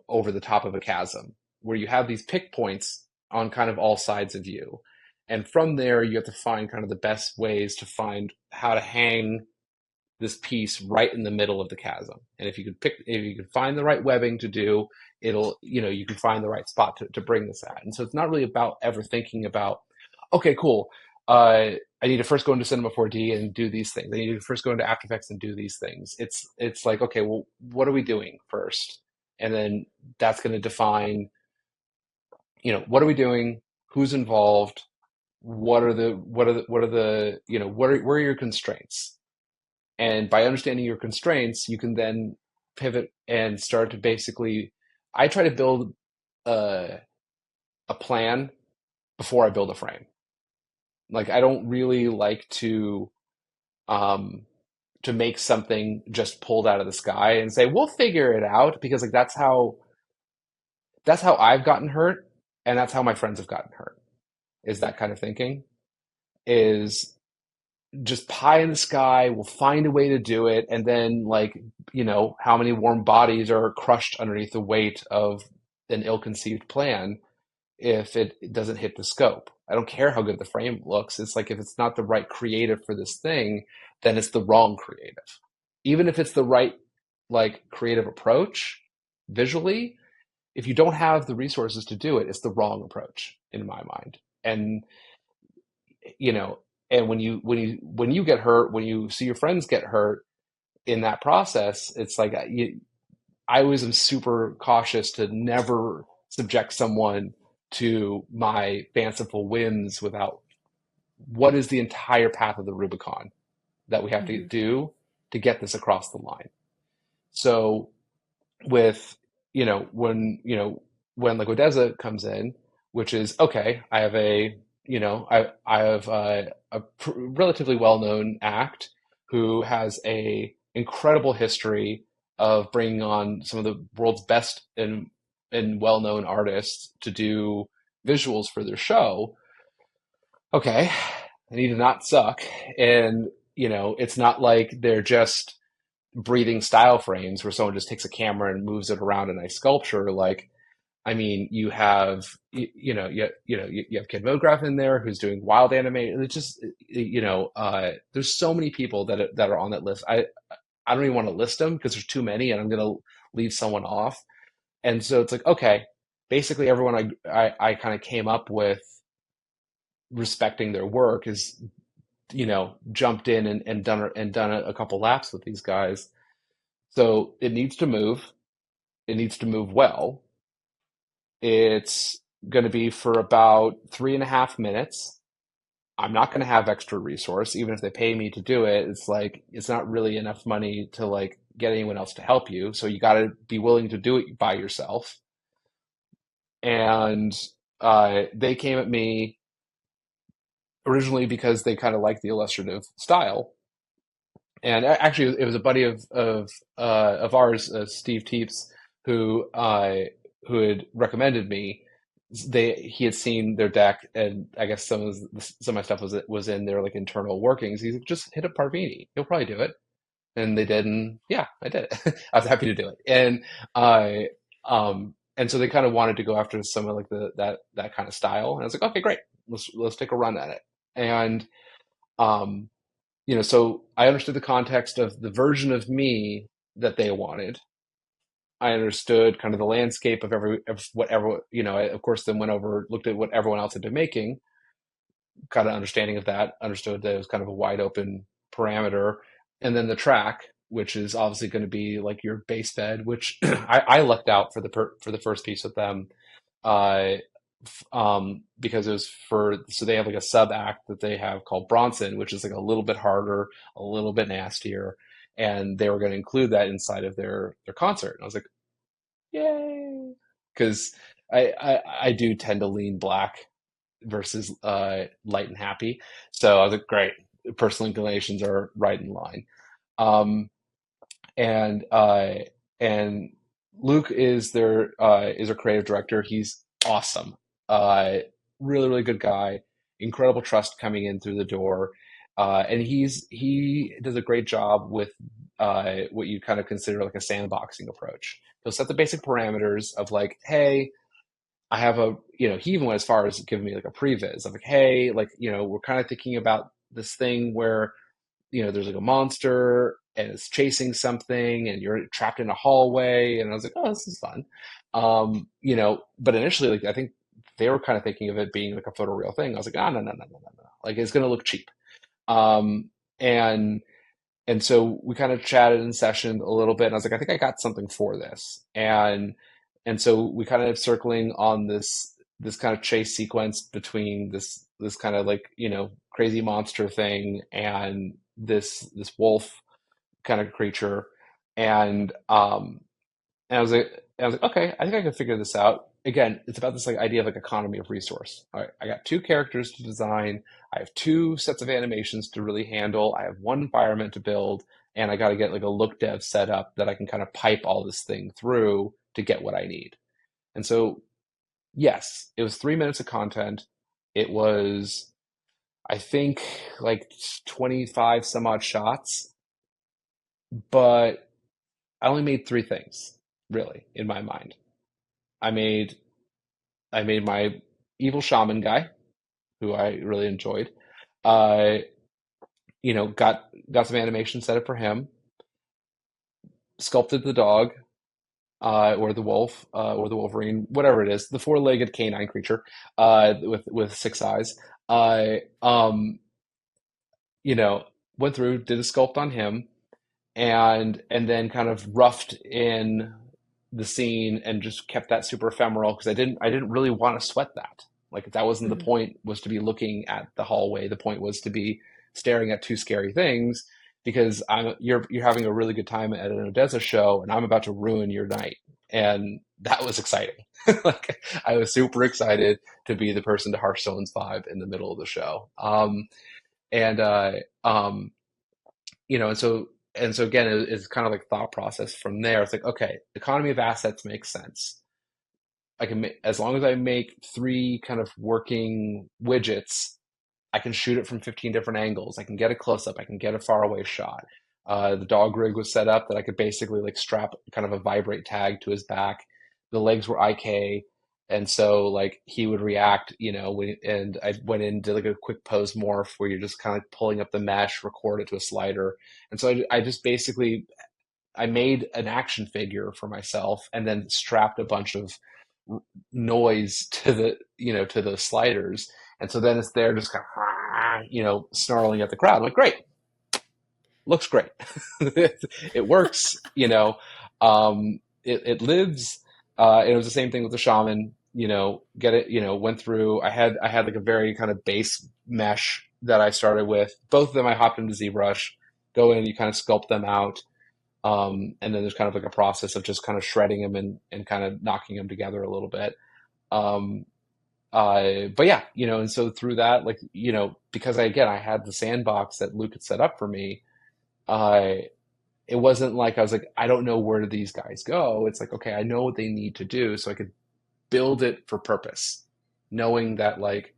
over the top of a chasm where you have these pick points on kind of all sides of you. And from there you have to find kind of the best ways to find how to hang this piece right in the middle of the chasm. And if you could find the right webbing to do, you can find the right spot to bring this at. And so it's not really about ever thinking about, okay, cool. I need to first go into Cinema 4D and do these things. I need to first go into After Effects and do these things. It's like, okay, well, what are we doing first? And then that's going to define, what are we doing? Who's involved? Where are your constraints? And by understanding your constraints, you can then pivot and start to basically, I try to build a, a plan before I build a frame. Like I don't really like um, to make something just pulled out of the sky and say, we'll figure it out because like that's how I've gotten hurt. And that's how my friends have gotten hurt, is that kind of thinking, is just pie in the sky, we'll find a way to do it. And then, like, how many warm bodies are crushed underneath the weight of an ill-conceived plan if it doesn't hit the scope. I don't care how good the frame looks. It's like if it's not the right creative for this thing, then it's the wrong creative. Even if it's the right like creative approach visually, if you don't have the resources to do it, it's the wrong approach in my mind. And you know, and when you get hurt, when you see your friends get hurt in that process, it's like I always am super cautious to never subject someone to my fanciful whims without what is the entire path of the Rubicon that we have to Mm-hmm. do to get this across the line. So with, when like Odessa comes in, which is okay, I have a relatively well-known act who has a incredible history of bringing on some of the world's best and well-known artists to do visuals for their show. Okay, I need to not suck, and it's not like they're just breathing style frames where someone just takes a camera and moves it around a nice sculpture. Like, I mean, you have you have Kid Mograph in there who's doing wild animation. It's just there's so many people that are on that list. I don't even want to list them because there's too many, and I'm gonna leave someone off. And so it's like, okay, basically everyone I kind of came up with respecting their work is jumped in and done a couple laps with these guys. So it needs to move. It needs to move well. It's going to be for about 3.5 minutes. I'm not going to have extra resource, even if they pay me to do it. It's like, it's not really enough money to like get anyone else to help you. So you got to be willing to do it by yourself. And they came at me originally because they kind of like the illustrative style. And actually, it was a buddy of ours, Steve Teeps, who had recommended me. He had seen their deck, and I guess some of my stuff was in their like internal workings. He's like, just hit up Parvini; he'll probably do it. And they did, and yeah, I did it. I was happy to do it, and I and so they kind of wanted to go after some of like that kind of style, and I was like, okay, great, let's take a run at it, and um so I understood the context of the version of me that they wanted. I understood kind of the landscape of whatever, I, of course, then went over, looked at what everyone else had been making, kind of understanding of that, understood that it was kind of a wide open parameter. And then the track, which is obviously going to be like your base bed, which I lucked out for the first piece with them. Uh, because it was so they have like a sub act that they have called Bronson, which is like a little bit harder, a little bit nastier, and they were going to include that inside of their concert. And I was like, yay, because I do tend to lean black versus light and happy, so I was like, great, personal inclinations are right in line. Um, and and Luke is their creative director. He's awesome. Uh, really good guy. Incredible trust coming in through the door. And he does a great job with what you kind of consider like a sandboxing approach. He'll set the basic parameters of like, hey, I have he even went as far as giving me like a previs of like, hey, like, we're kind of thinking about this thing where there's like a monster and it's chasing something and you're trapped in a hallway. And I was like, oh, this is fun. But initially, like, I think they were kind of thinking of it being like a photoreal thing. I was like, oh, no, no, no, no, no, no. Like, it's going to look cheap. Um, and, and so we kind of chatted in session a little bit. And I was like, I think I got something for this. And so we kind of circling on this kind of chase sequence between this kind of like, crazy monster thing and this wolf kind of creature. And and I was like, okay, I think I can figure this out. Again, it's about this like idea of like economy of resource. All right, I got two characters to design. I have two sets of animations to really handle. I have one environment to build, and I got to get like a look dev set up that I can kind of pipe all this thing through to get what I need. And so Yes, it was 3 minutes of content. It was, I think, like 25 some odd shots, but I only made three things, really, in my mind. I made I made my evil shaman guy, who I really enjoyed. Uh, got some animation set up for him, sculpted the dog, or the wolf, or the Wolverine, whatever it is, the four-legged canine creature, with six eyes. I you know, went through, did a sculpt on him, and then kind of roughed in the scene and just kept that super ephemeral because I didn't really want to sweat that. Like that wasn't the Mhm. point, was to be looking at the hallway. The point was to be staring at two scary things because you're having a really good time at an Odessa show and I'm about to ruin your night. And that was exciting. Like I was super excited to be the person to Hearthstone's vibe in the middle of the show. And um, and so again, it's kind of like thought process from there. It's like, okay, economy of assets makes sense. I can make, as long as I make three kind of working widgets, I can shoot it from 15 different angles. I can get a close up. I can get a far away shot. The dog rig was set up that I could basically like strap kind of a vibrate tag to his back. The legs were IK, and so like he would react, and I went in, did like a quick pose morph where you're just kind of pulling up the mesh, record it to a slider. And so I just basically I made an action figure for myself and then strapped a bunch of noise to the sliders. And so then it's there just kind of, snarling at the crowd. I'm like, great, looks great. It works, it lives. It was the same thing with the shaman, get it, went through, I had like a very kind of base mesh that I started with. Both of them I hopped into ZBrush, go in, you kind of sculpt them out. And then there's kind of like a process of just kind of shredding them and kind of knocking them together a little bit. Um, but yeah, and so through that, like, because I had the sandbox that Luke had set up for me, uh, it wasn't like I was like, I don't know where these guys go. It's like, okay, I know what they need to do, so I could build it for purpose, knowing that like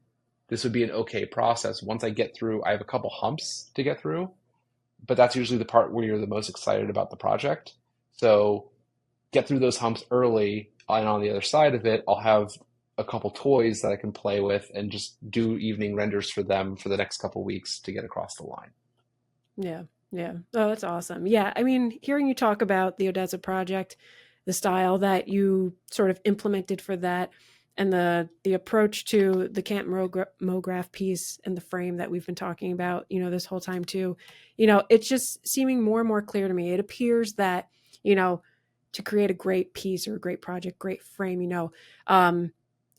this would be an okay process. Once I get through, I have a couple humps to get through, but that's usually the part where you're the most excited about the project. So get through those humps early, and on the other side of it, I'll have a couple toys that I can play with and just do evening renders for them for the next couple weeks to get across the line. Yeah, yeah. Oh, that's awesome. Yeah, I mean, hearing you talk about the Odessa project, the style that you sort of implemented for that, and the approach to the Camp Mograph piece and the frame that we've been talking about, this whole time too, it's just seeming more and more clear to me. It appears that, you know, to create a great piece or a great project, great frame, um,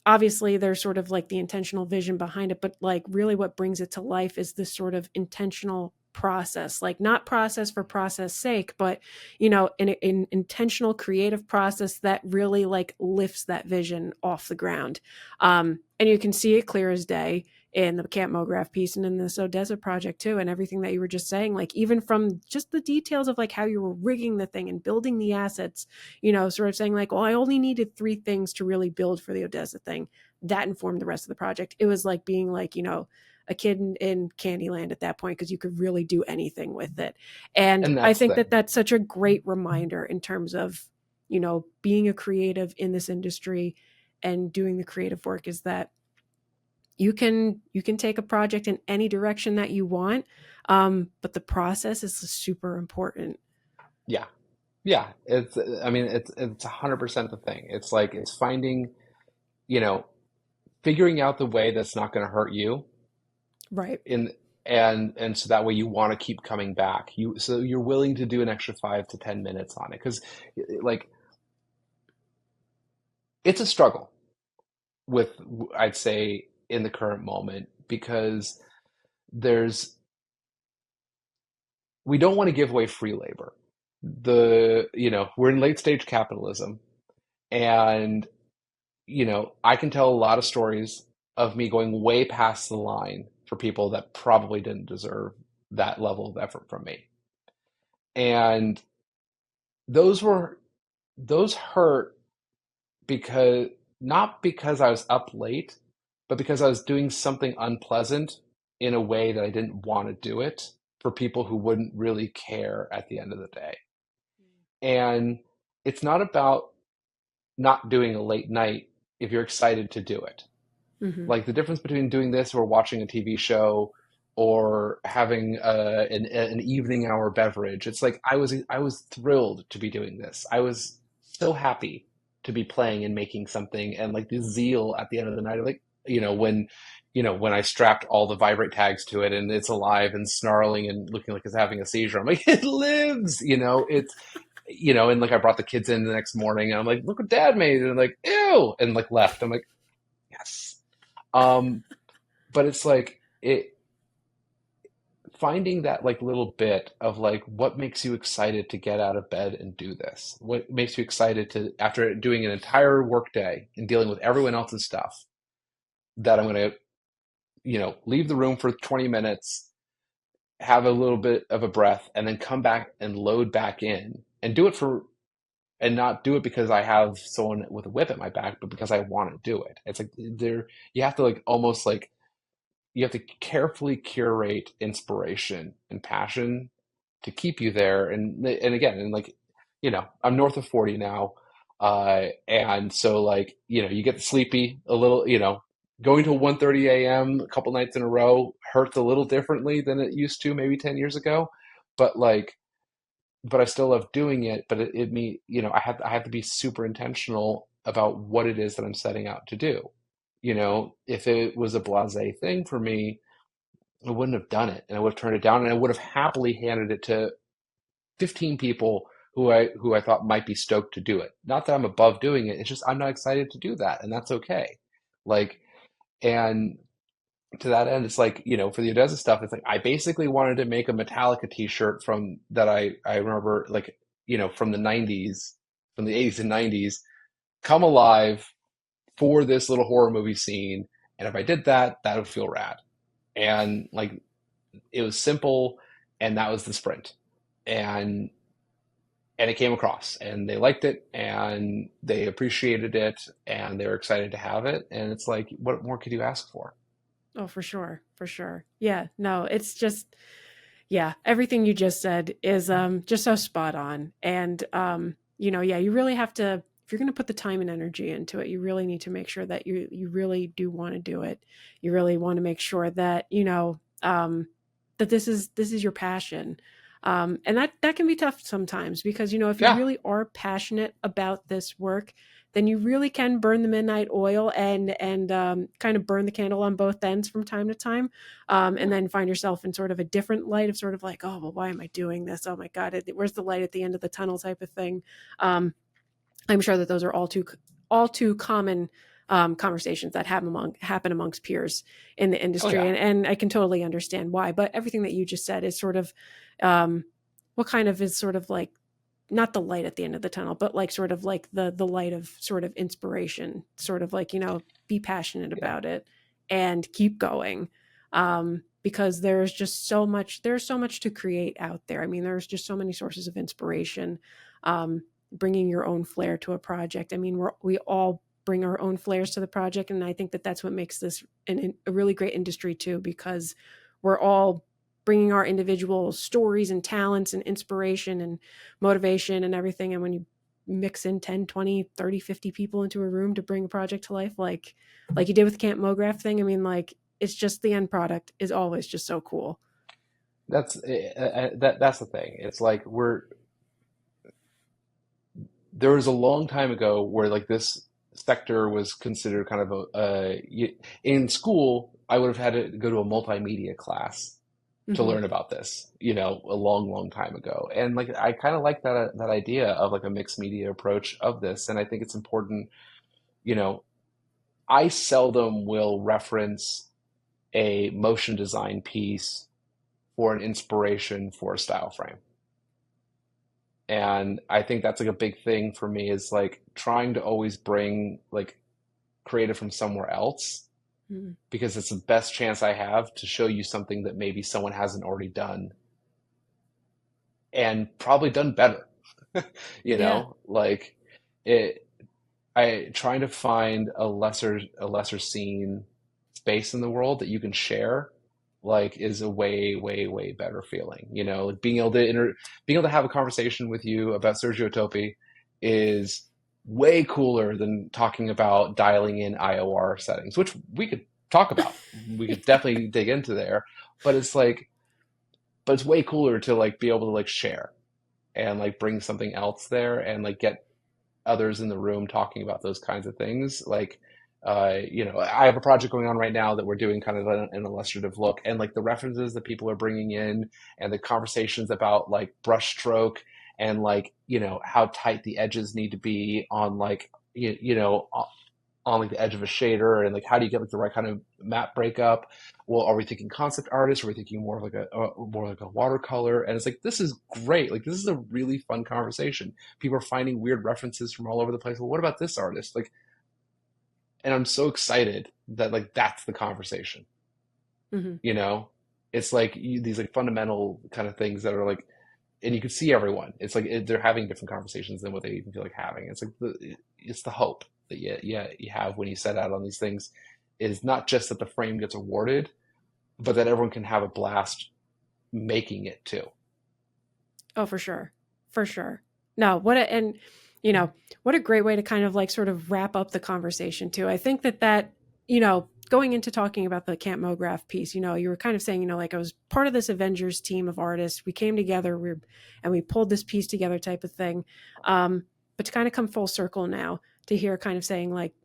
obviously there's sort of like the intentional vision behind it, but like really what brings it to life is this sort of intentional process, like not process for process sake, but an intentional creative process that really like lifts that vision off the ground. And you can see it clear as day in the Camp Mograph piece and in this Odessa project too, and everything that you were just saying, like even from just the details of like how you were rigging the thing and building the assets, sort of saying like, well, I only needed three things to really build for the Odessa thing. That informed the rest of the project. It was like being like, a kid in Candyland at that point because you could really do anything with it. And And I that's think the that that's such a great reminder in terms of, being a creative in this industry and doing the creative work is that you can take a project in any direction that you want, but the process is super important. Yeah, yeah. I mean, it's 100% the thing. It's like it's finding, you know, figuring out the way that's not going to hurt you Right. in and so that way you want to keep coming back. So you're willing to do an extra 5 to 10 minutes on it because like it's a struggle with, I'd say, in the current moment because there's we don't want to give away free labor. We're in late stage capitalism, and I can tell a lot of stories of me going way past the line for people that probably didn't deserve that level of effort from me. And those hurt because not because I was up late, but because I was doing something unpleasant in a way that I didn't want to do it for people who wouldn't really care at the end of the day. And it's not about not doing a late night if you're excited to do it. Mm-hmm. Like the difference between doing this or watching a TV show or having an evening hour beverage. It's like I was thrilled to be doing this. I was so happy to be playing and making something, and like the zeal at the end of the night, like when I strapped all the vibrate tags to it and it's alive and snarling and looking like it's having a seizure. I'm like, it lives, and like I brought the kids in the next morning and I'm like, look what dad made. And I'm like, ew, and like left. I'm like, yes. Um, but it's like finding that like little bit of like what makes you excited to get out of bed and do this? What makes you excited to after doing an entire workday and dealing with everyone else's stuff that I'm going to, leave the room for 20 minutes, have a little bit of a breath, and then come back and load back in and do it for and not do it because I have someone with a whip at my back, but because I want to do it. It's like you have to like almost like you have to carefully curate inspiration and passion to keep you there. And again, and like, I'm north of 40 now. And so like, you get sleepy a little, going to 1:30 a.m. a couple nights in a row hurts a little differently than it used to maybe 10 years ago. But like, but I still love doing it. But I have to be super intentional about what it is that I'm setting out to do. If it was a blasé thing for me, I wouldn't have done it and I would have turned it down and I would have happily handed it to 15 people who I thought might be stoked to do it. Not that I'm above doing it, it's just I'm not excited to do that and that's okay. Like and to that end, it's like, for the Odessa stuff, it's like I basically wanted to make a Metallica t-shirt from that I remember like, from the 90s, from the 80s and 90s, come alive for this little horror movie scene. And if I did that, that would feel rad. And like it was simple and that was the sprint. And it came across and they liked it and they appreciated it and they were excited to have it. And it's like, what more could you ask for? Oh, for sure, for sure. Yeah, no, it's just yeah, everything you just said is just so spot on. And yeah, you really have to if you're going to put the time and energy into it, you really need to make sure that you really do want to do it. You really want to make sure that, that this is your passion. And that can be tough sometimes because if you Yeah. really are passionate about this work, then you really can burn the midnight oil and kind of burn the candle on both ends from time to time, and Yeah. then find yourself in sort of a different light of sort of like, oh well, why am I doing this? Oh my god, where's the light at the end of the tunnel type of thing. I'm sure that those are all too common conversations that happen amongst peers in the Oh industry, yeah. and I can totally understand why. But everything that you just said is sort of what kind of is sort of like not the light at the end of the tunnel, but like sort of like the light of sort of inspiration, sort of like be passionate Yeah. about it and keep going, because there's so much to create out there. I mean, there's just so many sources of inspiration. Bringing your own flair to a project. I mean, we all bring our own flares to the project, and I think that that's what makes this a really great industry too, because we're all bringing our individual stories and talents and inspiration and motivation and everything. And when you mix in 10, 20, 30, 50 people into a room to bring a project to life, like you did with the Camp Mograph thing, I mean, like it's just the end product is always just so cool. That's the thing. It's like there was a long time ago where like this sector was considered kind of in school. I would have had to go to a multimedia class to Mm-hmm. learn about this, a long, long time ago. And like I kind of like that idea of like a mixed media approach of this. And I think it's important, you know, I seldom will reference a motion design piece for an inspiration for a style frame. And I think that's like a big thing for me is like trying to always bring like creative from somewhere else Mm-hmm. because it's the best chance I have to show you something that maybe someone hasn't already done and probably done better. Yeah. Like it. I trying to find a lesser seen space in the world that you can share, like, is a way, way, way better feeling. Like being able to have a conversation with you about Sergio Topi is way cooler than talking about dialing in IOR settings, which we could talk about. We could definitely dig into there, but it's way cooler to like be able to like share and like bring something else there and like get others in the room talking about those kinds of things. Like, I have a project going on right now that we're doing kind of an illustrative look, and like the references that people are bringing in, and the conversations about like brushstroke, and like how tight the edges need to be on like on like the edge of a shader, and like how do you get like the right kind of map breakup. Well, are we thinking concept artist, or are we thinking more of like a watercolor? And it's like, this is great, like this is a really fun conversation. People are finding weird references from all over the place. Well, what about this artist, like, and I'm so excited that like that's the conversation. Hmm. you know it's like these like fundamental kind of things that are like, and you can see everyone. It's like they're having different conversations than what they even feel like having. It's like it's the hope that you have when you set out on these things, is not just that the frame gets awarded, but that everyone can have a blast making it too. Oh, for sure. For sure. No, and you know, what a great way to kind of like sort of wrap up the conversation too. I think that, going into talking about the Camp Mograph piece, you were kind of saying, like I was part of this Avengers team of artists. We came together, and we pulled this piece together type of thing. But to kind of come full circle now to hear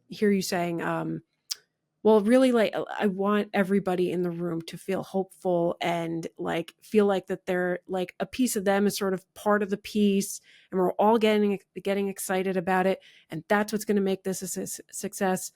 you saying, well, really, like, I want everybody in the room to feel hopeful and like feel like that they're like a piece of them is sort of part of the piece, and we're all getting excited about it, and that's what's going to make this a success.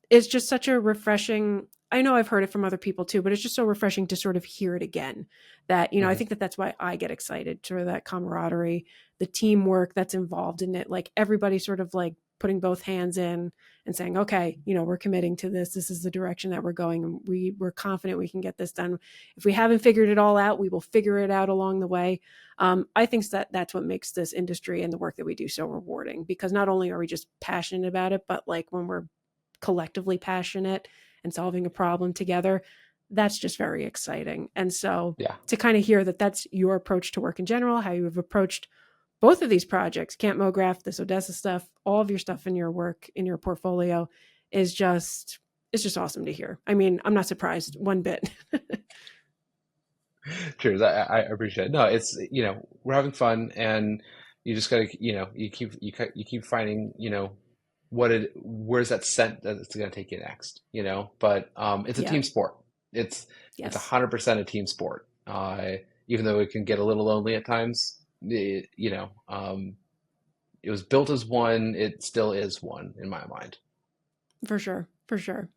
It's just such a refreshing. I know I've heard it from other people too, but it's just so refreshing to sort of hear it again. That I Mhm. think that that's why I get excited for that camaraderie, the teamwork that's involved in it. Like everybody sort of like putting both hands in and saying, okay, we're committing to this. This is the direction that we're going, and we're confident we can get this done. If we haven't figured it all out, we will figure it out along the way. I think that's what makes this industry and the work that we do so rewarding, because not only are we just passionate about it, but like when we're collectively passionate and solving a problem together, that's just very exciting. And so Yeah. to kind of hear that that's your approach to work in general, how you have approached both of these projects, Camp Mograph, this Odessa stuff, all of your stuff in your work, in your portfolio, is just it's just awesome to hear. I mean, I'm not surprised one bit. Cheers. I appreciate it. No, it's, we're having fun, and you just gotta, you keep finding, where's that scent that it's gonna take you next, But it's a Yeah. team sport. It's Yes. 100% a team sport. Even though it can get a little lonely at times, it was built as one. It still is one in my mind. For sure. For sure.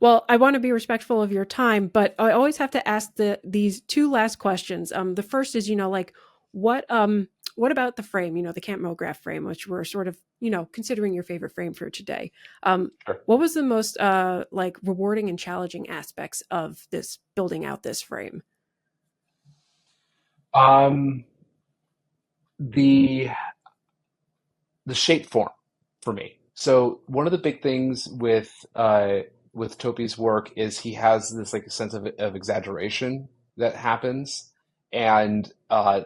Well, I want to be respectful of your time, but I always have to ask these two last questions. The first is, like what about the frame, the Camp Mograph frame, which we're sort of, considering your favorite frame for today. Sure. What was the most like rewarding and challenging aspects of this building out this frame? Um, the the shape form for me. So one of the big things with Topi's work is he has this like sense of exaggeration that happens, and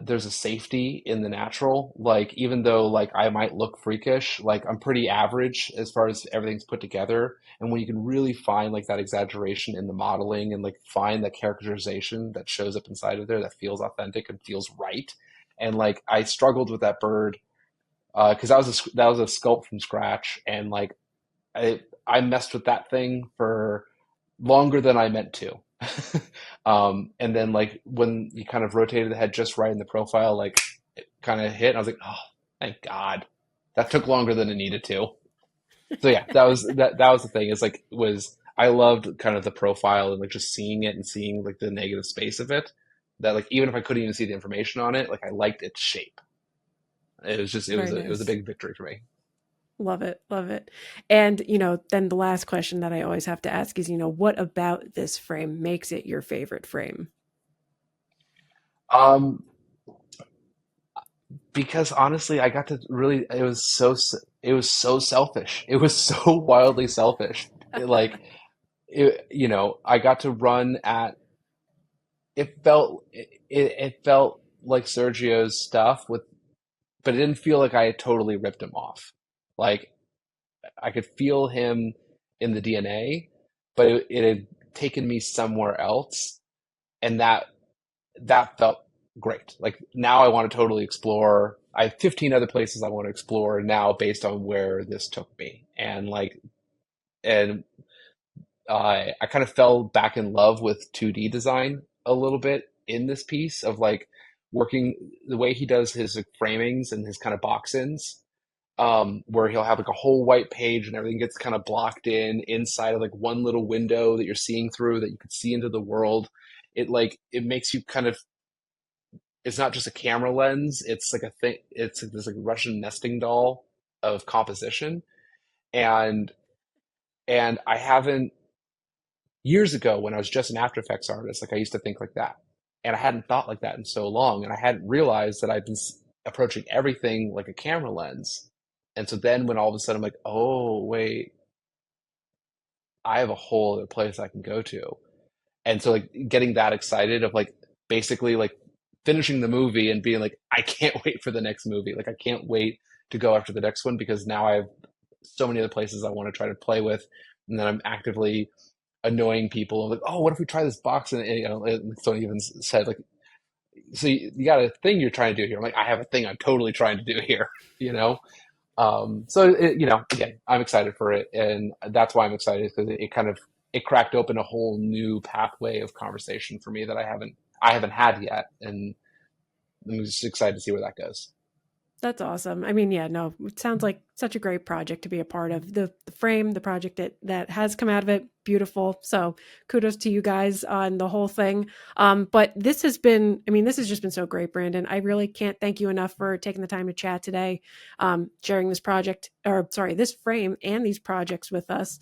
there's a safety in the natural. Like, even though like I might look freakish, like I'm pretty average as far as everything's put together. And when you can really find like that exaggeration in the modeling, and like find that characterization that shows up inside of there that feels authentic and feels right. And like I struggled with that bird because that was a sculpt from scratch, and like I messed with that thing for longer than I meant to. And then like when you kind of rotated the head just right in the profile, like it kind of hit. And I was like, oh, thank God, that took longer than it needed to. So yeah, that was the thing. Is like was I loved kind of the profile, and like just seeing it and seeing like the negative space of it. That like even if I couldn't even see the information on it, like I liked its shape. It was just Very it was a nice. big victory for me. Love it. Love it. And, then the last question that I always have to ask is, what about this frame makes it your favorite frame? Um, because honestly, I got to really, it was so, it was so selfish. It was so wildly selfish. I got to run at it felt like Sergio's stuff but it didn't feel like I had totally ripped him off. Like I could feel him in the DNA, but it had taken me somewhere else, and that felt great. Like now I want to totally explore. I have 15 other places I want to explore now based on where this took me. And I kind of fell back in love with 2D design a little bit in this piece of like working the way he does his like, framings and his kind of box ins, where he'll have like a whole white page and everything gets kind of blocked in inside of like one little window that you're seeing through that you can see into the world. It makes you kind of, it's not just a camera lens, it's like a thing, it's like this like Russian nesting doll of composition. And I haven't years ago when I was just an After Effects artist, like I used to think like that. And I hadn't thought like that in so long. And I hadn't realized that I've been approaching everything like a camera lens. And so then when all of a sudden I'm like, oh, wait, I have a whole other place I can go to. And so like getting that excited of like basically like finishing the movie and being like, I can't wait for the next movie. Like I can't wait to go after the next one because now I have so many other places I want to try to play with. And then I'm actively annoying people. I'm like, oh, what if we try this box? And someone even said like, so you got a thing you're trying to do here. I'm like, I have a thing I'm totally trying to do here, you know? Again, I'm excited for it. And that's why I'm excited because it kind of, it cracked open a whole new pathway of conversation for me that I haven't had yet. And I'm just excited to see where that goes. That's awesome. I mean, yeah, no, it sounds like such a great project to be a part of. The frame, the project that has come out of it, beautiful. So kudos to you guys on the whole thing. But this has been, I mean, this has just been so great, Brandon. I really can't thank you enough for taking the time to chat today, sharing this project, or sorry, this frame and these projects with us.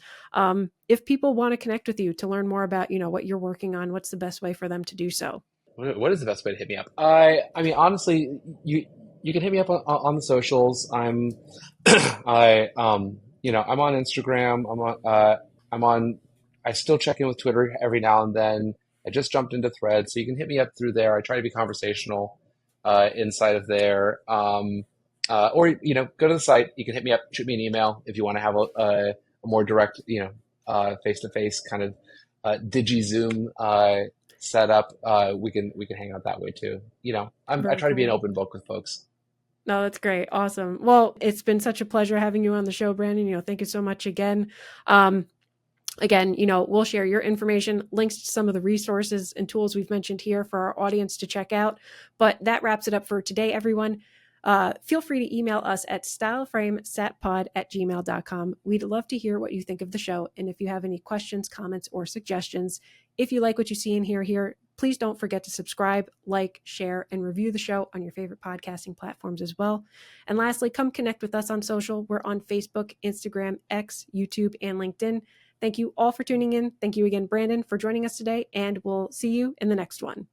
If people want to connect with you to learn more about, what you're working on, what's the best way for them to do so? What is the best way to hit me up? I mean, honestly, you can hit me up on the socials. I'm on Instagram. I'm on. I still check in with Twitter every now and then. I just jumped into Threads, so you can hit me up through there. I try to be conversational inside of there. Or go to the site. You can hit me up, shoot me an email if you want to have a more direct, face to face kind of digi Zoom set up. We can hang out that way too. I Very try to be an cool. open book with folks. No, that's great. Awesome. Well, it's been such a pleasure having you on the show, Brandon. Thank you so much again. Um, Again, we'll share your information, links to some of the resources and tools we've mentioned here for our audience to check out. But that wraps it up for today, everyone. Feel free to email us at styleframesatpod@gmail.com. We'd love to hear what you think of the show. And if you have any questions, comments, or suggestions, if you like what you see and hear here, please don't forget to subscribe, like, share, and review the show on your favorite podcasting platforms as well. And lastly, come connect with us on social. We're on Facebook, Instagram, X, YouTube, and LinkedIn. Thank you all for tuning in. Thank you again, Brandon, for joining us today, and we'll see you in the next one.